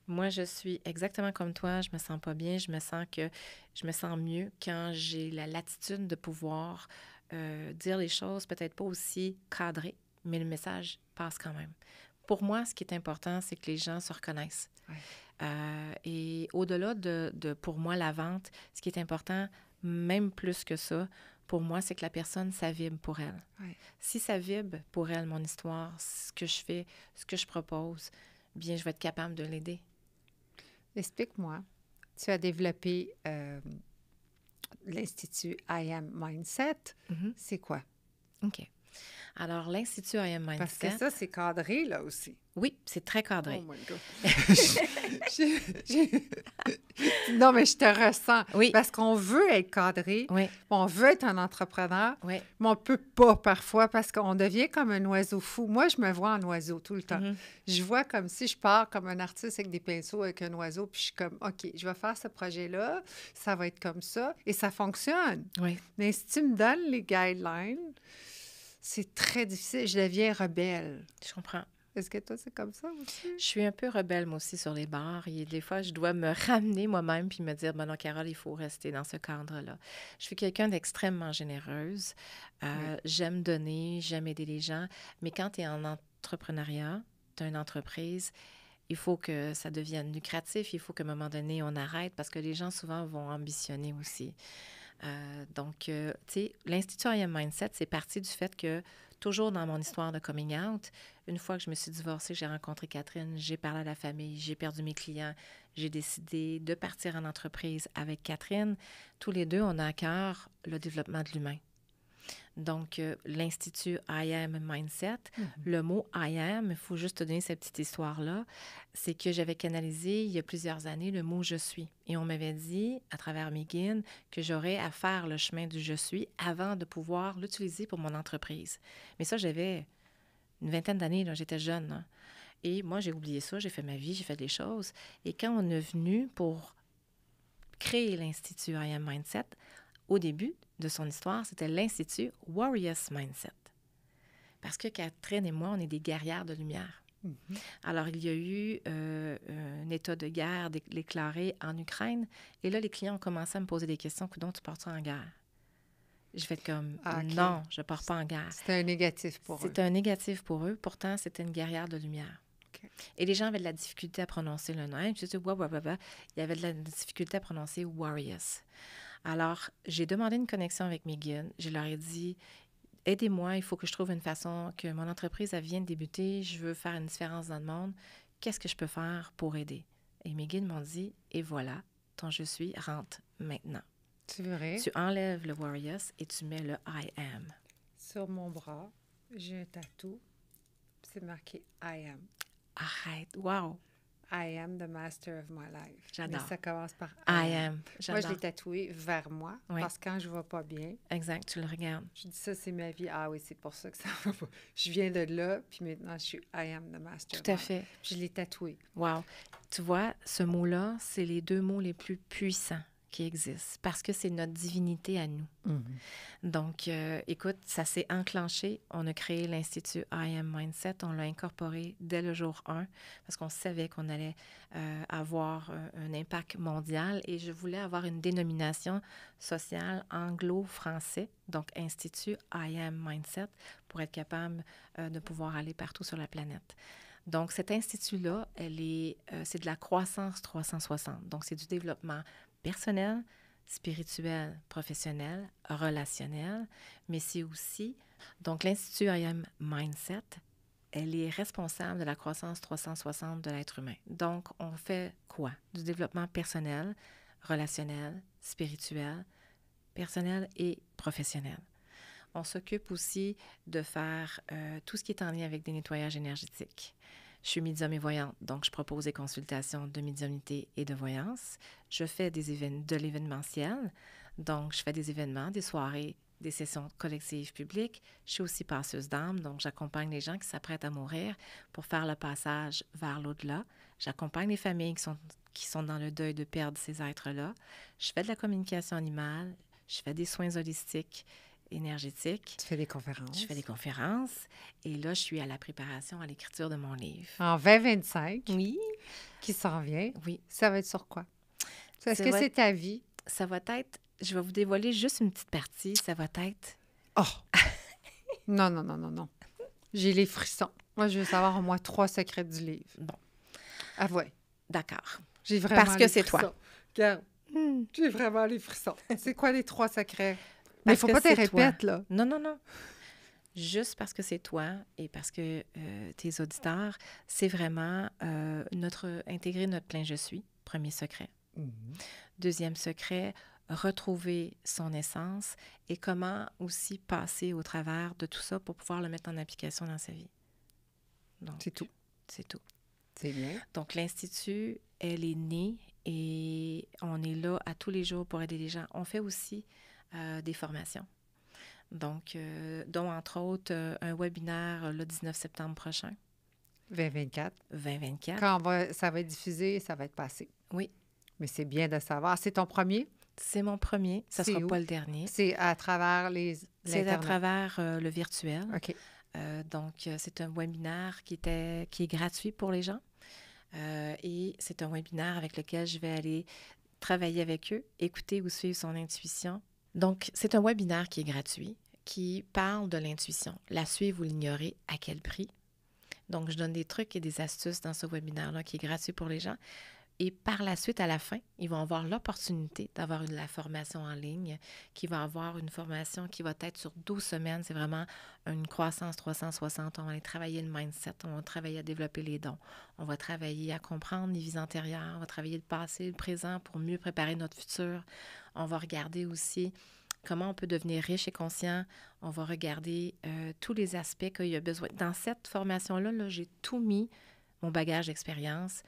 Moi, je suis exactement comme toi. Je me sens pas bien. Je me sens mieux quand j'ai la latitude de pouvoir dire les choses, peut-être pas aussi cadrées, mais le message passe quand même. Pour moi, ce qui est important, c'est que les gens se reconnaissent. Ouais. Et au-delà de, pour moi, la vente, ce qui est important, même plus que ça, pour moi, c'est que la personne, ça vibre pour elle. Ouais. Si ça vibre pour elle, mon histoire, ce que je fais, ce que je propose, bien, je vais être capable de l'aider. Explique-moi. Tu as développé l'Institut I Am Mindset. C'est quoi? OK. Alors, l'Institut I Am Mindset... Parce que ça, c'est cadré, là aussi. Oui, c'est très cadré. Oh my God! Non, mais je te ressens. Oui. Parce qu'on veut être cadré. Oui. On veut être un entrepreneur. Oui. Mais on ne peut pas parfois parce qu'on devient comme un oiseau fou. Moi, je me vois en oiseau tout le temps. Je vois comme si je pars comme un artiste avec des pinceaux, avec un oiseau, puis je suis comme, OK, je vais faire ce projet-là, ça va être comme ça, et ça fonctionne. Oui. Mais si tu me donnes les guidelines, c'est très difficile. Je deviens rebelle. Je comprends. Est-ce que toi, c'est comme ça aussi? Je suis un peu rebelle, moi aussi, sur les barres. Et des fois, je dois me ramener moi-même puis me dire, ben non, Carole, il faut rester dans ce cadre-là. Je suis quelqu'un d'extrêmement généreuse. J'aime donner, j'aime aider les gens. Mais quand tu es en entrepreneuriat, tu as une entreprise, il faut que ça devienne lucratif. Il faut qu'à un moment donné, on arrête parce que les gens, souvent, vont ambitionner aussi. Donc, tu sais, l'Institut I Am Mindset, c'est parti du fait que, toujours dans mon histoire de coming out, une fois que je me suis divorcée, j'ai rencontré Catherine, j'ai parlé à la famille, j'ai perdu mes clients, j'ai décidé de partir en entreprise avec Catherine. Tous les deux, on a à cœur le développement de l'humain. Donc, l'Institut I Am Mindset, le mot I Am, il faut juste te donner cette petite histoire-là, c'est que j'avais canalisé il y a plusieurs années le mot « je suis ». Et on m'avait dit, à travers mes guides, que j'aurais à faire le chemin du « je suis » avant de pouvoir l'utiliser pour mon entreprise. Mais ça, j'avais une vingtaine d'années, là, j'étais jeune. Là. Et moi, j'ai oublié ça, j'ai fait ma vie, j'ai fait des choses. Et quand on est venu pour créer l'Institut I Am Mindset, au début de son histoire, c'était l'Institut Warriors Mindset. Parce que Catherine et moi, on est des guerrières de lumière. Mhm. Alors, il y a eu un état de guerre déclaré en Ukraine. Et là, les clients ont commencé à me poser des questions. Coudonc, tu pars en guerre? Je fais comme, Ah, OK. non, je ne pars pas en guerre. C'était un négatif pour eux. C'était un négatif pour eux. Pourtant, c'était une guerrière de lumière. OK. Et les gens avaient de la difficulté à prononcer le nom. Je dis, il y avait de la difficulté à prononcer Warriors. Alors, j'ai demandé une connexion avec mes guides. Je leur ai dit, aidez-moi, il faut que je trouve une façon que mon entreprise, elle vient de débuter, je veux faire une différence dans le monde. Qu'est-ce que je peux faire pour aider? Et mes guides m'ont dit, et voilà, ton je suis rentre maintenant. C'est vrai? Tu enlèves le Warriors et tu mets le I am. Sur mon bras, j'ai un tatou. C'est marqué I am. Arrête, wow, I am the master of my life. J'adore. Mais ça commence par I am. Moi, J'adore. je l'ai tatoué vers moi Oui. parce que quand je ne vais pas bien, Exact, tu le regardes. je dis ça, c'est ma vie. Ah oui, c'est pour ça que ça va pas. Je viens de là, puis maintenant, je suis I am the master. Tout à fait. Je l'ai tatoué. Wow. Tu vois, ce mot-là, c'est les 2 mots les plus puissants qui existent parce que c'est notre divinité à nous. Donc, écoute, ça s'est enclenché. On a créé l'Institut I Am Mindset. On l'a incorporé dès le jour 1 parce qu'on savait qu'on allait avoir un impact mondial et je voulais avoir une dénomination sociale anglo-français, donc Institut I Am Mindset, pour être capable de pouvoir aller partout sur la planète. Donc, cet institut-là, c'est de la croissance 360. Donc, c'est du développement personnel, spirituel, professionnel, relationnel, mais c'est aussi... Donc, l'Institut I Am Mindset, elle est responsable de la croissance 360 de l'être humain. Donc, on fait quoi? Du développement personnel, relationnel, spirituel, personnel et professionnel. On s'occupe aussi de faire tout ce qui est en lien avec des nettoyages énergétiques. Je suis médium et voyante, donc je propose des consultations de médiumnité et de voyance. Je fais de l'événementiel, donc je fais des événements, des soirées, des sessions collectives publiques. Je suis aussi passeuse d'âme, donc j'accompagne les gens qui s'apprêtent à mourir pour faire le passage vers l'au-delà. J'accompagne les familles qui sont dans le deuil de perdre ces êtres-là. Je fais de la communication animale, je fais des soins holistiques, énergétique. Tu fais des conférences. Je fais des conférences. Et là, je suis à la préparation, à l'écriture de mon livre. En 2025, Oui. qui s'en vient, Oui. ça va être sur quoi? Est-ce que va c'est ta vie? Ça va être... Je vais vous dévoiler juste une petite partie. Ça va être... Oh! Non, non, non, non, non. J'ai les frissons. Moi, je veux savoir au moins 3 secrets du livre. Bon. Ah ouais. D'accord. J'ai vraiment Parce que les c'est frissons. toi. Regarde, j'ai vraiment les frissons. C'est quoi les 3 secrets? Mais il Parce faut que pas te c'est répètes, toi. là. Non, non, non. Juste parce que c'est toi et parce que tes auditeurs, c'est vraiment intégrer notre plein je suis, premier secret. Deuxième secret, retrouver son essence et comment aussi passer au travers de tout ça pour pouvoir le mettre en application dans sa vie. Donc, C'est tout. C'est tout. C'est bien. Donc, l'Institut, elle est née et on est là à tous les jours pour aider les gens. On fait aussi des formations. Donc, dont entre autres un webinaire le 19 septembre prochain. 2024. 2024. Quand ça va être diffusé, ça va être passé. Oui. Mais c'est bien de savoir. C'est ton premier? C'est mon premier. Ça ne C'est sera où? pas le dernier. C'est à travers C'est à l'Internet. travers le virtuel. OK. Donc, c'est un webinaire qui est gratuit pour les gens. Et c'est un webinaire avec lequel je vais aller travailler avec eux, écouter ou suivre son intuition. Donc, c'est un webinaire qui est gratuit, qui parle de l'intuition. La suivre ou l'ignorer, à quel prix? Donc, je donne des trucs et des astuces dans ce webinaire-là qui est gratuit pour les gens. Et par la suite, à la fin, ils vont avoir l'opportunité d'avoir la formation en ligne, qui va avoir une formation qui va être sur 12 semaines. C'est vraiment une croissance 360. On va aller travailler le mindset, on va travailler à développer les dons, on va travailler à comprendre les vies antérieures, on va travailler le passé, le présent pour mieux préparer notre futur. On va regarder aussi comment on peut devenir riche et conscient. On va regarder tous les aspects qu'il y a besoin. Dans cette formation-là, j'ai tout mis, mon bagage d'expérience,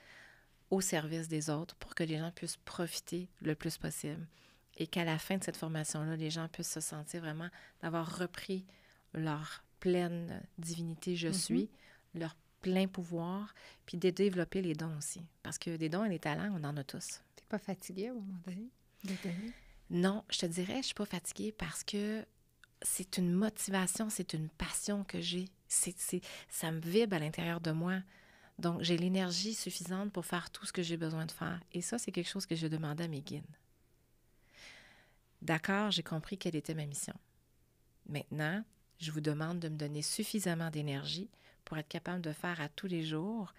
au service des autres pour que les gens puissent profiter le plus possible. Et qu'à la fin de cette formation-là, les gens puissent se sentir vraiment d'avoir repris leur pleine divinité je suis, leur plein pouvoir, puis de développer les dons aussi. Parce que des dons et des talents, on en a tous. T'es pas fatiguée à un moment donné? Non, je te dirais, je ne suis pas fatiguée parce que c'est une motivation, c'est une passion que j'ai. Ça me vibre à l'intérieur de moi. Donc, j'ai l'énergie suffisante pour faire tout ce que j'ai besoin de faire. Et ça, c'est quelque chose que je demandais à mes guides. D'accord, j'ai compris quelle était ma mission. Maintenant, je vous demande de me donner suffisamment d'énergie pour être capable de faire à tous les jours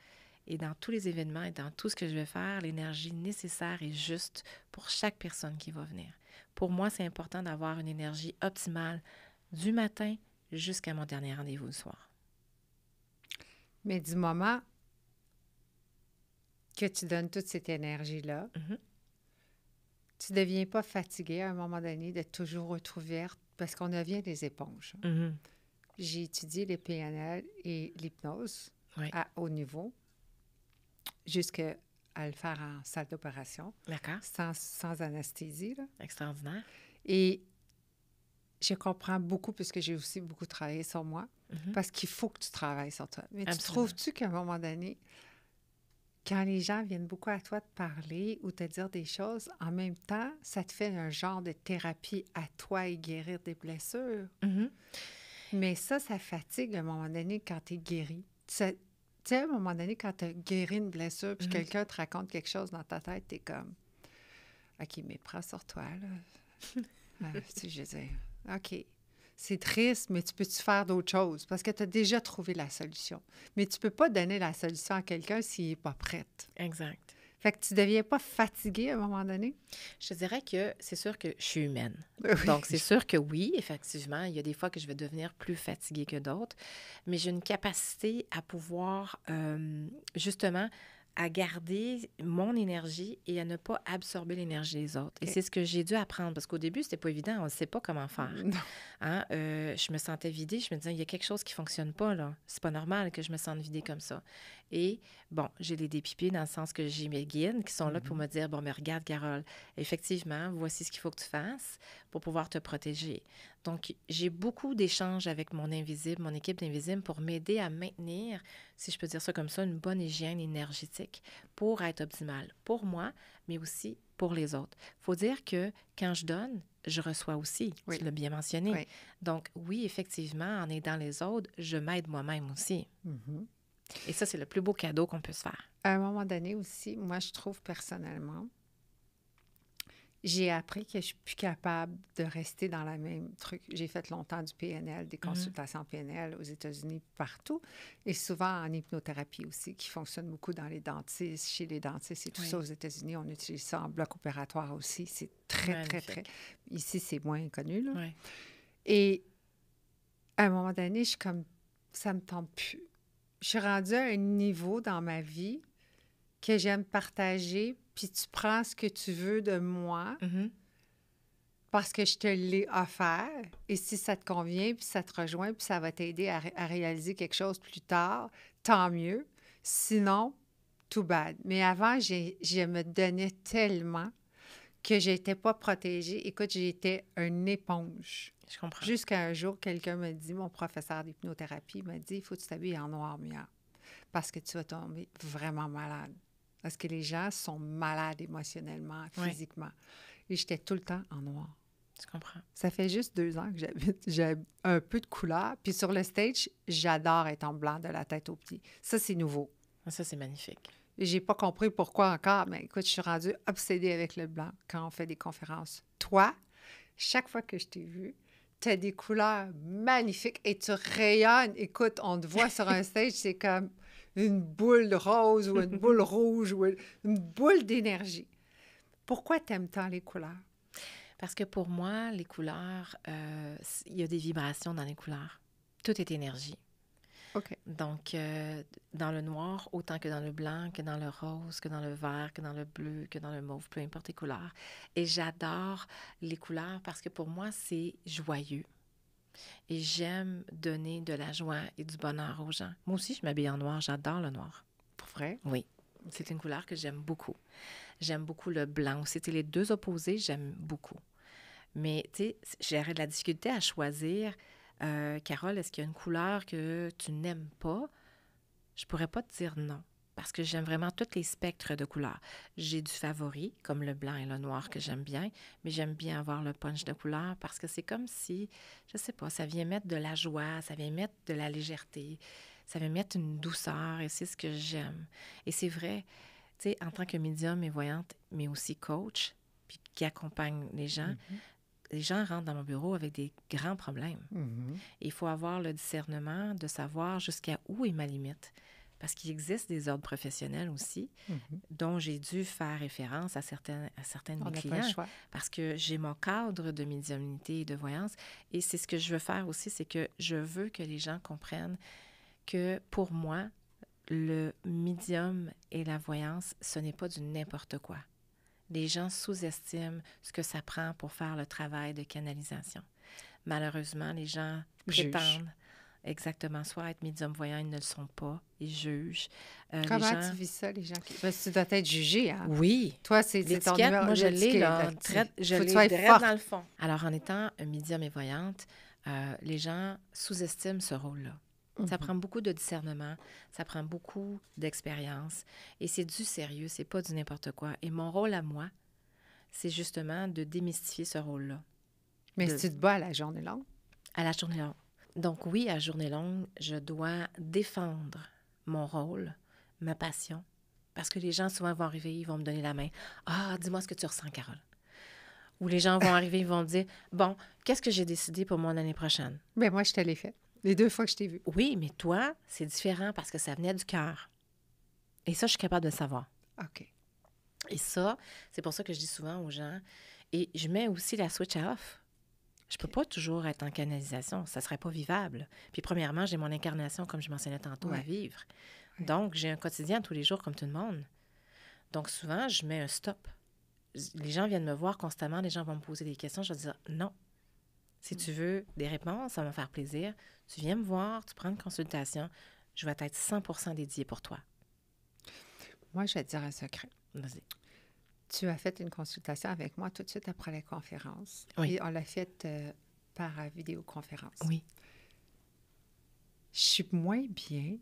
et dans tous les événements et dans tout ce que je vais faire, l'énergie nécessaire et juste pour chaque personne qui va venir. Pour moi, c'est important d'avoir une énergie optimale du matin jusqu'à mon dernier rendez-vous le soir. Mais du moment que tu donnes toute cette énergie-là, tu ne deviens pas fatigué à un moment donné de toujours retrouver parce qu'on devient des éponges. J'ai étudié les PNL et l'hypnose à haut niveau jusqu'à le faire en salle d'opération. D'accord. Sans anesthésie. Là. Extraordinaire. Et je comprends beaucoup puisque j'ai aussi beaucoup travaillé sur moi parce qu'il faut que tu travailles sur toi. Mais Absolument. tu trouves-tu qu'à un moment donné, quand les gens viennent beaucoup à toi te parler ou te dire des choses, en même temps, ça te fait un genre de thérapie à toi et guérir des blessures. Mais ça fatigue à un moment donné quand tu es guéri. Tu sais, à un moment donné, quand tu as guéri une blessure puis quelqu'un te raconte quelque chose dans ta tête, tu es comme « OK, mais prends sur toi, là. » Tu sais, je dis « OK. » C'est triste, mais tu peux-tu faire d'autres choses? Parce que tu as déjà trouvé la solution. Mais tu ne peux pas donner la solution à quelqu'un s'il n'est pas prêt. Exact. Fait que tu ne deviens pas fatiguée à un moment donné? Je dirais que c'est sûr que je suis humaine. Oui. Donc, c'est sûr que oui, effectivement, il y a des fois que je vais devenir plus fatiguée que d'autres, mais j'ai une capacité à pouvoir, justement, à garder mon énergie et à ne pas absorber l'énergie des autres. Et c'est ce que j'ai dû apprendre, parce qu'au début, c'était pas évident, on ne sait pas comment faire. Non. Hein? Je me sentais vidée, je me disais, il y a quelque chose qui ne fonctionne pas, là. C'est pas normal que je me sente vidée comme ça. Et bon, j'ai les dépipés dans le sens que j'ai mes guides qui sont là pour me dire, bon, mais regarde, Carole, effectivement, voici ce qu'il faut que tu fasses pour pouvoir te protéger. Donc, j'ai beaucoup d'échanges avec mon invisible, mon équipe d'invisibles pour m'aider à maintenir, si je peux dire ça comme ça, une bonne hygiène énergétique pour être optimale pour moi, mais aussi pour les autres. Il faut dire que quand je donne, je reçois aussi. Oui. Tu l'as bien mentionné. Oui. Donc, oui, effectivement, en aidant les autres, je m'aide moi-même aussi. Et ça, c'est le plus beau cadeau qu'on peut se faire. À un moment donné aussi, moi, je trouve personnellement, j'ai appris que je suis plus capable de rester dans la même truc. J'ai fait longtemps du PNL, des consultations PNL aux États-Unis, partout, et souvent en hypnothérapie aussi, qui fonctionne beaucoup dans les dentistes, chez les dentistes et tout ça. Aux États-Unis, on utilise ça en bloc opératoire aussi. C'est très, très, très... Ici, c'est moins connu, là. Et à un moment donné, je suis comme, ça me tente plus. Je suis rendue à un niveau dans ma vie que j'aime partager, puis tu prends ce que tu veux de moi parce que je te l'ai offert. Et si ça te convient, puis ça te rejoint, puis ça va t'aider à réaliser quelque chose plus tard, tant mieux. Sinon, too bad. Mais avant, je me donnais tellement que je n'étais pas protégée. Écoute, j'étais une éponge. Je comprends. Jusqu'à un jour, quelqu'un m'a dit, mon professeur d'hypnothérapie m'a dit, il faut que tu t'habilles en noir, Mia, parce que tu vas tomber vraiment malade. Parce que les gens sont malades émotionnellement, physiquement. Et j'étais tout le temps en noir. Tu comprends. Ça fait juste 2 ans que j'ai un peu de couleur. Puis sur le stage, j'adore être en blanc de la tête aux pieds. Ça, c'est nouveau. Ça, c'est magnifique. J'ai pas compris pourquoi encore, mais écoute, je suis rendue obsédée avec le blanc quand on fait des conférences. Toi, chaque fois que je t'ai vu, tu as des couleurs magnifiques et tu rayonnes. Écoute, on te voit sur un stage, c'est comme une boule rose ou une boule rouge ou une boule d'énergie. Pourquoi tu aimes tant les couleurs? Parce que pour moi, les couleurs, il y a des vibrations dans les couleurs. Tout est énergie. OK. Donc, dans le noir, autant que dans le blanc, que dans le rose, que dans le vert, que dans le bleu, que dans le mauve, peu importe les couleurs. Et j'adore les couleurs parce que pour moi, c'est joyeux. Et j'aime donner de la joie et du bonheur aux gens. Moi aussi, je m'habille en noir. J'adore le noir. Pour vrai? Oui. C'est une couleur que j'aime beaucoup. J'aime beaucoup le blanc. C'était les deux opposés, j'aime beaucoup. Mais, tu sais, j'aurais de la difficulté à choisir... Carole, est-ce qu'il y a une couleur que tu n'aimes pas? Je pourrais pas te dire non, parce que j'aime vraiment tous les spectres de couleurs. J'ai du favori, comme le blanc et le noir que j'aime bien, mais j'aime bien avoir le punch de couleurs parce que c'est comme si, je sais pas, ça vient mettre de la joie, ça vient mettre de la légèreté. Ça vient mettre une douceur et c'est ce que j'aime. Et c'est vrai, tu sais, en tant que médium et voyante, mais aussi coach, puis qui accompagne les gens rentrent dans mon bureau avec des grands problèmes. Mhm. Il faut avoir le discernement de savoir jusqu'à où est ma limite. Parce qu'il existe des ordres professionnels aussi, Mhm. dont j'ai dû faire référence à certains de On mes n'a pas le clients, choix. parce que j'ai mon cadre de médiumnité et de voyance. Et c'est ce que je veux faire aussi, c'est que je veux que les gens comprennent que pour moi, le médium et la voyance, ce n'est pas du n'importe quoi. Les gens sous-estiment ce que ça prend pour faire le travail de canalisation. Malheureusement, les gens Juge. prétendent exactement soit être médium voyant, ils ne le sont pas, ils jugent. Les Comment gens... tu vis ça, les gens qui... Parce que tu dois être jugé, hein? Oui, Toi, c'est ton l'étiquette, numéro... moi, je l'ai, là, je Faut que tu l'ai sois direct forte. dans le fond. Alors, en étant un médium et voyante, les gens sous-estiment ce rôle-là. Ça Mhm. prend beaucoup de discernement, ça prend beaucoup d'expérience, et c'est du sérieux, c'est pas du n'importe quoi. Et mon rôle à moi, c'est justement de démystifier ce rôle-là. Mais si tu te bats à la journée longue, À la journée longue. Donc oui, à journée longue, je dois défendre mon rôle, ma passion, parce que les gens souvent vont arriver, ils vont me donner la main. « Ah, dis-moi ce que tu ressens, Carole. » Ou les gens vont arriver, ils vont me dire « Bon, qu'est-ce que j'ai décidé pour mon année prochaine? » ben moi, je te l'ai fait. Les 2 fois que je t'ai vu. Oui, mais toi, c'est différent parce que ça venait du cœur. Et ça, je suis capable de le savoir. OK. Et ça, c'est pour ça que je dis souvent aux gens, et je mets aussi la switch à off. Je peux pas toujours être en canalisation, ça serait pas vivable. Puis premièrement, j'ai mon incarnation, comme je mentionnais tantôt, à Ouais. vivre. Ouais. Donc, j'ai un quotidien tous les jours comme tout le monde. Donc, souvent, je mets un stop. Les gens viennent me voir constamment, les gens vont me poser des questions, je vais dire non. Si tu veux des réponses, ça va me faire plaisir. Tu viens me voir, tu prends une consultation, je vais être 100% dédiée pour toi. Moi, je vais te dire un secret. Vas-y. Tu as fait une consultation avec moi tout de suite après la conférence. Oui. Et on l'a faite par vidéoconférence. Oui. Je suis moins bien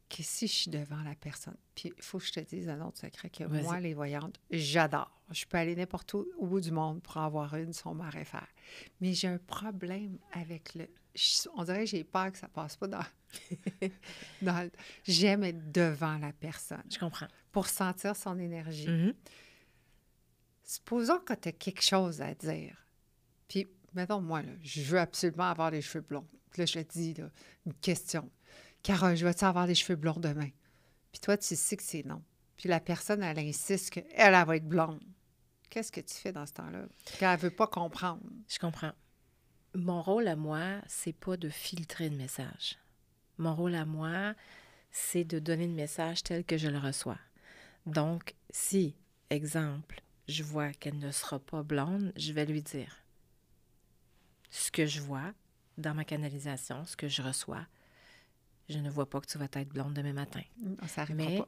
que si je suis devant la personne. Puis, il faut que je te dise un autre secret que Vas-y. moi, les voyantes, j'adore. Je peux aller n'importe où au bout du monde pour en avoir une si on m'en réfère. Mais j'ai un problème avec le... On dirait que j'ai peur que ça passe pas dans... J'aime être devant la personne Je comprends. pour sentir son énergie. Mhm. Supposons que tu as quelque chose à dire. Puis, mettons, moi, là, je veux absolument avoir des cheveux blonds. Puis là, je te dis, là, une question. Carole, je veux-tu avoir des cheveux blonds demain? Puis toi, tu sais que c'est non. Puis la personne, elle insiste qu'elle, elle va être blonde. Qu'est-ce que tu fais dans ce temps-là? Quand elle ne veut pas comprendre. Je comprends. Mon rôle à moi, c'est pas de filtrer le message. Mon rôle à moi, c'est de donner le message tel que je le reçois. Donc, si, exemple, je vois qu'elle ne sera pas blonde, je vais lui dire ce que je vois dans ma canalisation, ce que je reçois. Je ne vois pas que tu vas être blonde demain matin. Ça n'arrivera Mais pas.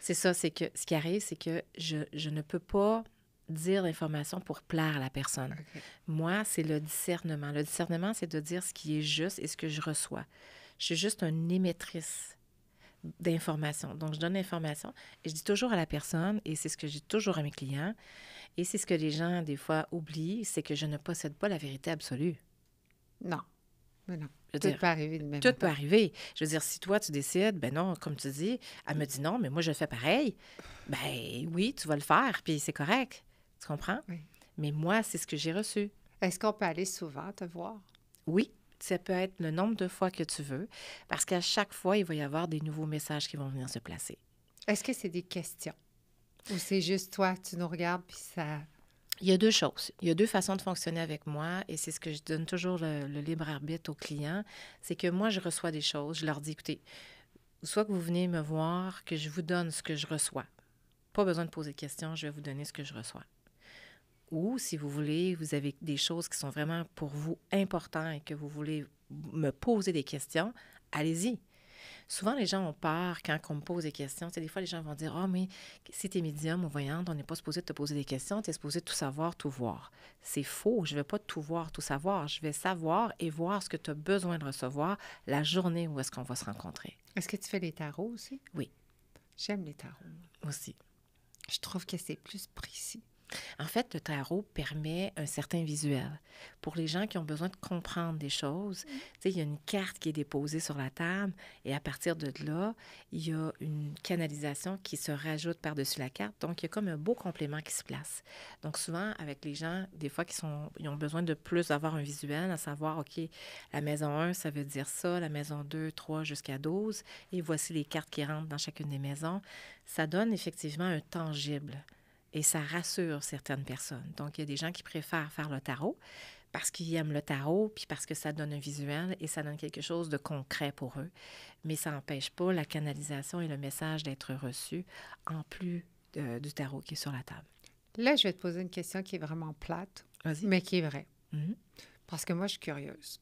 c'est ça, c'est que ce qui arrive, c'est que je ne peux pas dire l'information pour plaire à la personne. OK. Moi, c'est le discernement. Le discernement, c'est de dire ce qui est juste et ce que je reçois. Je suis juste une émettrice d'informations. Donc, je donne l'information et je dis toujours à la personne, et c'est ce que je dis toujours à mes clients, et c'est ce que les gens, des fois, oublient, c'est que je ne possède pas la vérité absolue. Non. Mais non. Je veux Tout dire, peut arriver de même. tout peut arriver. Je veux dire, si toi, tu décides, ben non, comme tu dis, elle me dit non, mais moi, je le fais pareil. Ben oui, tu vas le faire, puis c'est correct. Tu comprends? Oui. Mais moi, c'est ce que j'ai reçu. Est-ce qu'on peut aller souvent te voir? Oui, ça peut être le nombre de fois que tu veux, parce qu'à chaque fois, il va y avoir des nouveaux messages qui vont venir se placer. Est-ce que c'est des questions? Ou c'est juste toi, tu nous regardes, puis ça... Il y a deux choses. Il y a deux façons de fonctionner avec moi, et c'est ce que je donne toujours le libre arbitre aux clients, c'est que moi, je reçois des choses, je leur dis, écoutez, soit que vous venez me voir, que je vous donne ce que je reçois. Pas besoin de poser de questions, je vais vous donner ce que je reçois. Ou, si vous voulez, vous avez des choses qui sont vraiment pour vous importantes et que vous voulez me poser des questions, allez-y. Souvent, les gens ont peur quand on me pose des questions. Tu sais, des fois, les gens vont dire « Ah, mais si tu es médium ou voyante, on n'est pas supposé te poser des questions, tu es supposé tout savoir, tout voir. » C'est faux. Je ne vais pas tout voir, tout savoir. Je vais savoir et voir ce que tu as besoin de recevoir la journée où est-ce qu'on va se rencontrer. Est-ce que tu fais les tarots aussi? Oui. J'aime les tarots. Aussi. Je trouve que c'est plus précis. En fait, le tarot permet un certain visuel. Pour les gens qui ont besoin de comprendre des choses, tu sais, il y a une carte qui est déposée sur la table et à partir de là, il y a une canalisation qui se rajoute par-dessus la carte. Donc, il y a comme un beau complément qui se place. Donc, souvent, avec les gens, des fois, ils ont besoin de plus avoir un visuel, à savoir, OK, la maison 1, ça veut dire ça, la maison 2, 3 jusqu'à 12, et voici les cartes qui rentrent dans chacune des maisons. Ça donne effectivement un tangible. Et ça rassure certaines personnes. Donc, il y a des gens qui préfèrent faire le tarot parce qu'ils aiment le tarot, puis parce que ça donne un visuel et ça donne quelque chose de concret pour eux. Mais ça n'empêche pas la canalisation et le message d'être reçu en plus du tarot qui est sur la table. Là, je vais te poser une question qui est vraiment plate, Vas-y. mais qui est vraie. Mhm. Parce que moi, je suis curieuse.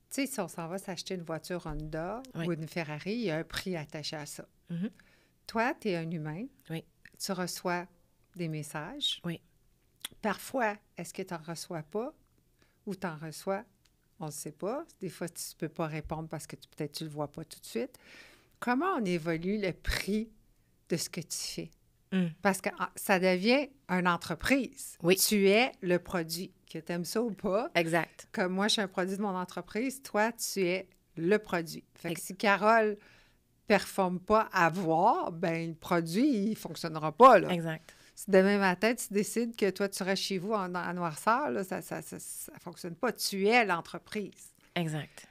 Tu sais, si on s'en va s'acheter une voiture Honda Oui. ou une Ferrari, il y a un prix attaché à ça. Mhm. Toi, tu es un humain. Oui. Tu reçois des messages. Oui. Parfois, est-ce que tu n'en reçois pas ou tu en reçois? On ne sait pas. Des fois, tu ne peux pas répondre parce que peut-être tu ne le vois pas tout de suite. Comment on évolue le prix de ce que tu fais? Parce que ça devient une entreprise. Oui. Tu es le produit. Que tu aimes ça ou pas. Exact. Comme moi, je suis un produit de mon entreprise, toi, tu es le produit. Fait que si Carole performe pas à voir, ben le produit, il fonctionnera pas, là. Exact. Si demain matin, tu décides que toi, tu restes chez vous en noirceur, là, ça fonctionne pas. Tu es l'entreprise. Exact.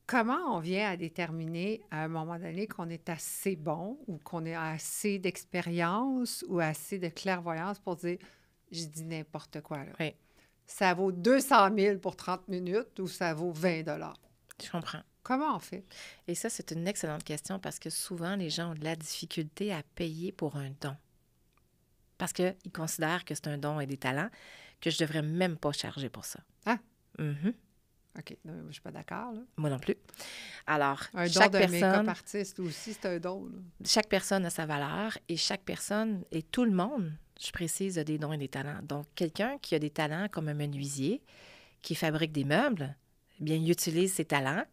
Comment on vient à déterminer à un moment donné qu'on est assez bon ou qu'on a assez d'expérience ou assez de clairvoyance pour dire « je dis n'importe quoi ». Oui. Ça vaut 200 000 pour 30 minutes ou ça vaut 20 $? Je comprends. Comment on fait? Et ça, c'est une excellente question parce que souvent, les gens ont de la difficulté à payer pour un don. Parce qu'ils considèrent que c'est un don et des talents, que je ne devrais même pas charger pour ça. Ah! Mm-hmm. OK. Non, je ne suis pas d'accord, là. Moi non plus. Alors, Un don chaque d'un make-up personne, artiste aussi, c'est un don, là. chaque personne a sa valeur et chaque personne et tout le monde, je précise, a des dons et des talents. Donc, quelqu'un qui a des talents comme un menuisier, qui fabrique des meubles, eh bien, il utilise ses talents,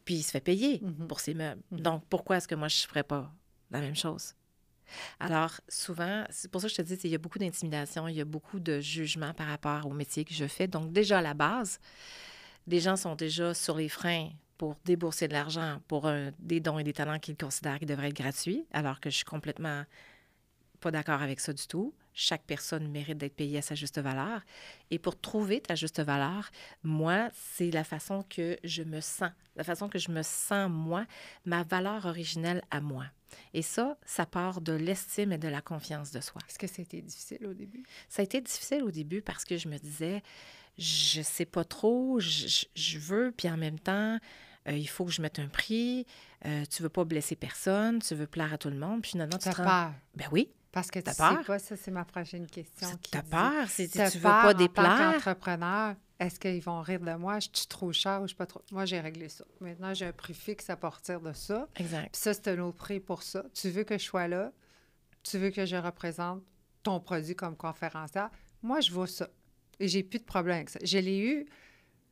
puis il se fait payer pour ses meubles. Donc, pourquoi est-ce que moi, je ne ferais pas la même chose? Alors, souvent, c'est pour ça que je te dis, il y a beaucoup d'intimidation, il y a beaucoup de jugement par rapport au métier que je fais. Donc, déjà, à la base, les gens sont déjà sur les freins pour débourser de l'argent pour des dons et des talents qu'ils considèrent qui devraient être gratuits, alors que je suis complètement pas d'accord avec ça du tout. Chaque personne mérite d'être payée à sa juste valeur. Et pour trouver ta juste valeur, moi, c'est la façon que je me sens. La façon que je me sens, moi, ma valeur originelle à moi. Et ça part de l'estime et de la confiance de soi. Est-ce que c'était difficile au début? Ça a été difficile au début parce que je me disais, je sais pas trop, je veux, puis en même temps, il faut que je mette un prix, tu veux pas blesser personne, tu veux plaire à tout le monde, puis finalement, tu te rends... peur. Ben oui. Parce que tu T'as sais peur? pas, ça, c'est ma prochaine question. T'as peur, si tu veux peur pas en déplaire. tant qu'entrepreneur, est-ce qu'ils vont rire de moi? Je suis trop cher ou je suis pas trop... Moi, j'ai réglé ça. Maintenant, j'ai un prix fixe à partir de ça. Exact. Puis ça, c'est un autre prix pour ça. Tu veux que je sois là? Tu veux que je représente ton produit comme conférencière? Moi, je vaux ça. Et j'ai plus de problème avec ça. Je l'ai eu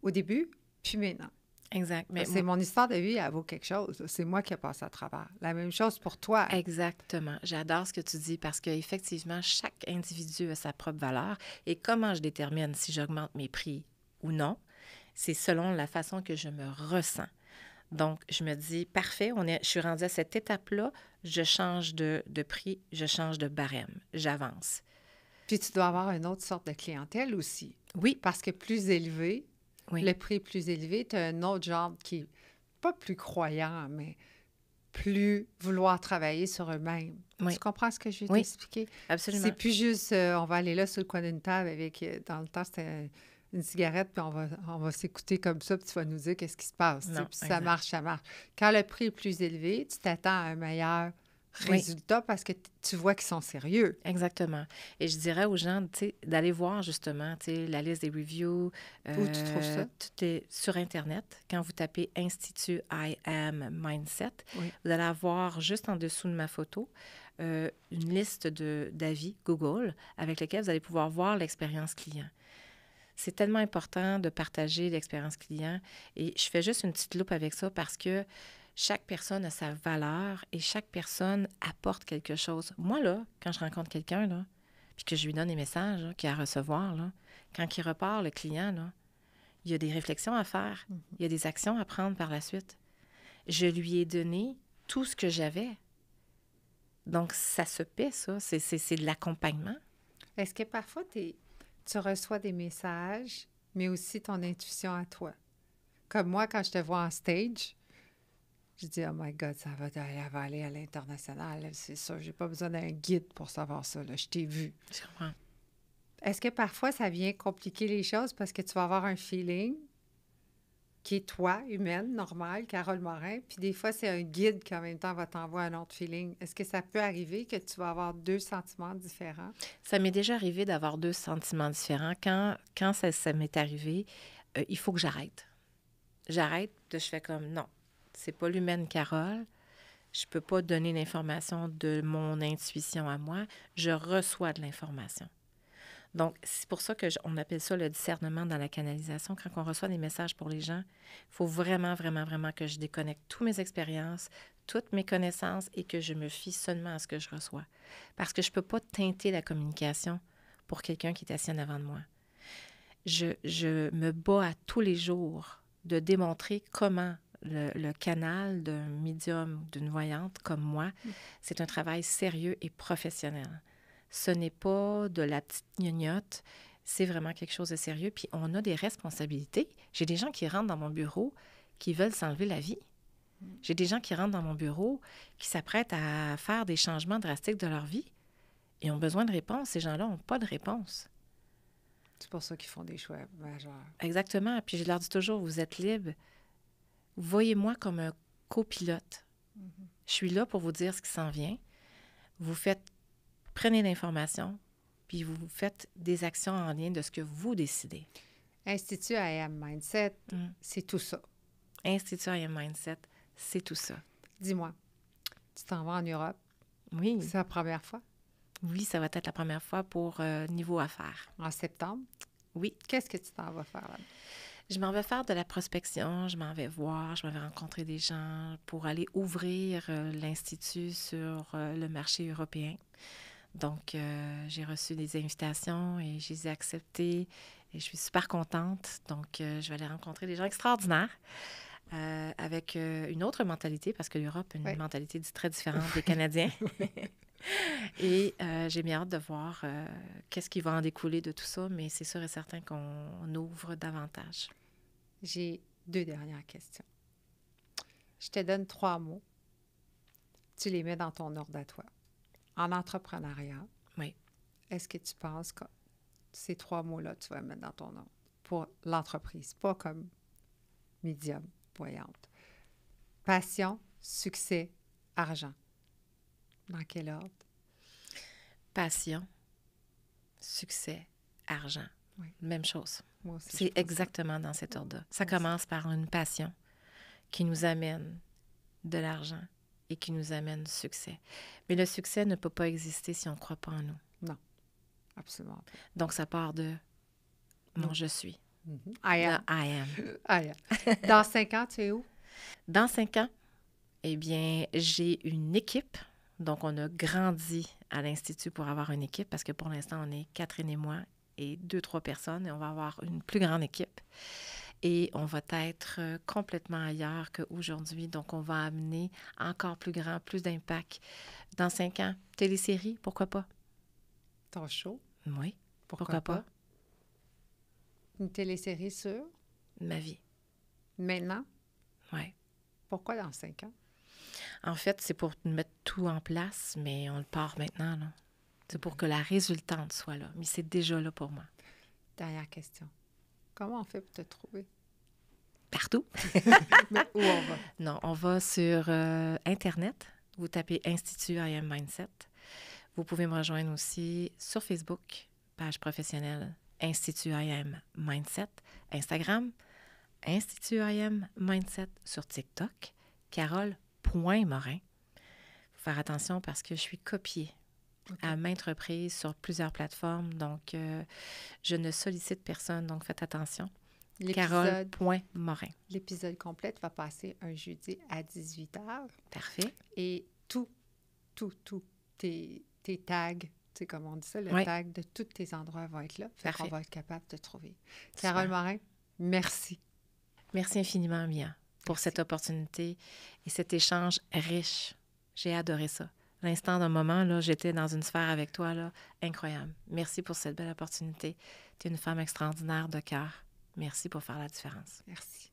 au début, puis maintenant. Exact. Mais C'est mon histoire de vie, elle vaut quelque chose. C'est moi qui ai passé à travers. La même chose pour toi. Exactement. J'adore ce que tu dis parce qu'effectivement, chaque individu a sa propre valeur. Et comment je détermine si j'augmente mes prix ou non, c'est selon la façon que je me ressens. Donc, je me dis, parfait, je suis rendue à cette étape-là, je change de prix, je change de barème, j'avance. Puis tu dois avoir une autre sorte de clientèle aussi. Oui. Parce que plus élevé, Oui. le prix plus élevé, tu as un autre genre qui n'est pas plus croyant, mais plus vouloir travailler sur eux-mêmes. Oui. Tu comprends ce que je vais Oui, t'expliquer? absolument. C'est plus juste, on va aller là sur le coin d'une table avec, dans le temps, c'était une cigarette, puis on va s'écouter comme ça, puis tu vas nous dire qu'est-ce qui se passe. Non, Puis ça marche, ça marche. Quand le prix est plus élevé, tu t'attends à un meilleur résultat parce que tu vois qu'ils sont sérieux. Exactement. Et je dirais aux gens, tu sais, d'aller voir justement, tu sais, la liste des reviews. Où tu trouves ça? Tout est sur Internet. Quand vous tapez Institut I Am Mindset, Oui. vous allez avoir juste en dessous de ma photo une liste d'avis Google avec lesquels vous allez pouvoir voir l'expérience client. C'est tellement important de partager l'expérience client. Et je fais juste une petite loupe avec ça parce que chaque personne a sa valeur et chaque personne apporte quelque chose. Moi, là, quand je rencontre quelqu'un, là, puis que je lui donne les messages là, qu'il y a à recevoir, là, quand il repart, le client, là, il y a des réflexions à faire. Il y a des actions à prendre par la suite. Je lui ai donné tout ce que j'avais. Donc, ça se paie, ça. C'est de l'accompagnement. Est-ce que parfois, tu reçois des messages, mais aussi ton intuition à toi? Comme moi, quand je te vois en stage, je dis, oh my God, elle va aller à l'international, c'est sûr. J'ai pas besoin d'un guide pour savoir ça. Là. Je t'ai vu. Je comprends. Est-ce que parfois, ça vient compliquer les choses parce que tu vas avoir un feeling qui est toi, humaine, normale, Carole Morin, puis des fois, c'est un guide qui, en même temps, va t'envoyer un autre feeling. Est-ce que ça peut arriver que tu vas avoir deux sentiments différents? Ça m'est déjà arrivé d'avoir deux sentiments différents. Quand ça m'est arrivé, il faut que j'arrête. J'arrête, je fais comme, non, c'est pas l'humaine Carole. Je peux pas donner l'information de mon intuition à moi. Je reçois de l'information. Donc, c'est pour ça qu'on appelle ça le discernement dans la canalisation. Quand on reçoit des messages pour les gens, il faut vraiment, vraiment, vraiment que je déconnecte toutes mes expériences, toutes mes connaissances et que je me fie seulement à ce que je reçois. Parce que je ne peux pas teinter la communication pour quelqu'un qui est assis en avant de moi. Je me bats à tous les jours de démontrer comment le canal d'un médium, d'une voyante comme moi, c'est un travail sérieux et professionnel. Ce n'est pas de la petite gnognotte, c'est vraiment quelque chose de sérieux. Puis on a des responsabilités. J'ai des gens qui rentrent dans mon bureau qui veulent s'enlever la vie. J'ai des gens qui rentrent dans mon bureau qui s'apprêtent à faire des changements drastiques de leur vie et ont besoin de réponses. Ces gens-là n'ont pas de réponse. C'est pour ça qu'ils font des choix majeurs. Exactement. Puis je leur dis toujours, vous êtes libre. Voyez-moi comme un copilote. Je suis là pour vous dire ce qui s'en vient. Prenez l'information, puis vous faites des actions en lien de ce que vous décidez. Institut I Am Mindset, c'est tout ça. Institut I Am Mindset, c'est tout ça. Dis-moi, tu t'en vas en Europe? Oui. C'est la première fois? Oui, ça va être la première fois pour niveau affaires. En septembre? Oui. Qu'est-ce que tu t'en vas faire là? Je m'en vais faire de la prospection, je m'en vais voir, je m'en vais rencontrer des gens pour aller ouvrir l'Institut sur le marché européen. Donc, j'ai reçu des invitations et je les ai acceptées et je suis super contente. Donc, je vais aller rencontrer des gens extraordinaires avec une autre mentalité parce que l'Europe a une mentalité très différente des Canadiens. Et j'ai bien hâte de voir qu'est-ce qui va en découler de tout ça, mais c'est sûr et certain qu'on ouvre davantage. J'ai 2 dernières questions. Je te donne 3 mots. Tu les mets dans ton ordre à toi. En entrepreneuriat, oui. Est-ce que tu penses que ces 3 mots-là, tu vas mettre dans ton ordre pour l'entreprise, pas comme médium, voyante? Passion, succès, argent. Dans quel ordre? Passion, succès, argent. Oui. Même chose. Moi aussi, c'est exactement dans cet ordre-là. Ça commence par une passion qui nous amène de l'argent et qui nous amène du succès. Mais le succès ne peut pas exister si on ne croit pas en nous. Non, absolument pas. Donc, ça part de mon je suis. I am. I am. I am. Dans 5 ans, tu es où? Dans 5 ans, eh bien, j'ai une équipe. Donc, on a grandi à l'Institut pour avoir une équipe parce que pour l'instant, on est Catherine et moi et 2-3 personnes et on va avoir une plus grande équipe. Et on va être complètement ailleurs qu'aujourd'hui. Donc, on va amener encore plus grand, plus d'impact. Dans 5 ans, télésérie, pourquoi pas? Ton show? Oui, pourquoi pas? Une télésérie sur? Ma vie. Maintenant? Oui. Pourquoi dans 5 ans? En fait, c'est pour mettre tout en place, mais on le part maintenant, là. C'est pour que la résultante soit là. Mais c'est déjà là pour moi. Dernière question. Comment on fait pour te trouver? Partout. Mais où on va? Non, on va sur Internet. Vous tapez Institut I Am Mindset. Vous pouvez me rejoindre aussi sur Facebook, page professionnelle Institut I Am Mindset. Instagram, Institut I Am Mindset. Sur TikTok, Carole.Morin. Faut faire attention parce que je suis copiée à maintes reprises sur plusieurs plateformes. Donc, je ne sollicite personne, donc faites attention. Carole.Morin. L'épisode complet va passer un jeudi à 18h. Parfait. Et tous tes tags Tu sais, comme on dit ça, le Oui, tag de tous tes endroits va être là. Fait qu'on parfait. va être capable de trouver. Super. Carole Morin, merci. Merci infiniment, Mia, pour Merci. cette opportunité et cet échange riche. J'ai adoré ça. L'instant d'un moment, là, j'étais dans une sphère avec toi, là, incroyable. Merci pour cette belle opportunité. Tu es une femme extraordinaire de cœur. Merci pour faire la différence. Merci.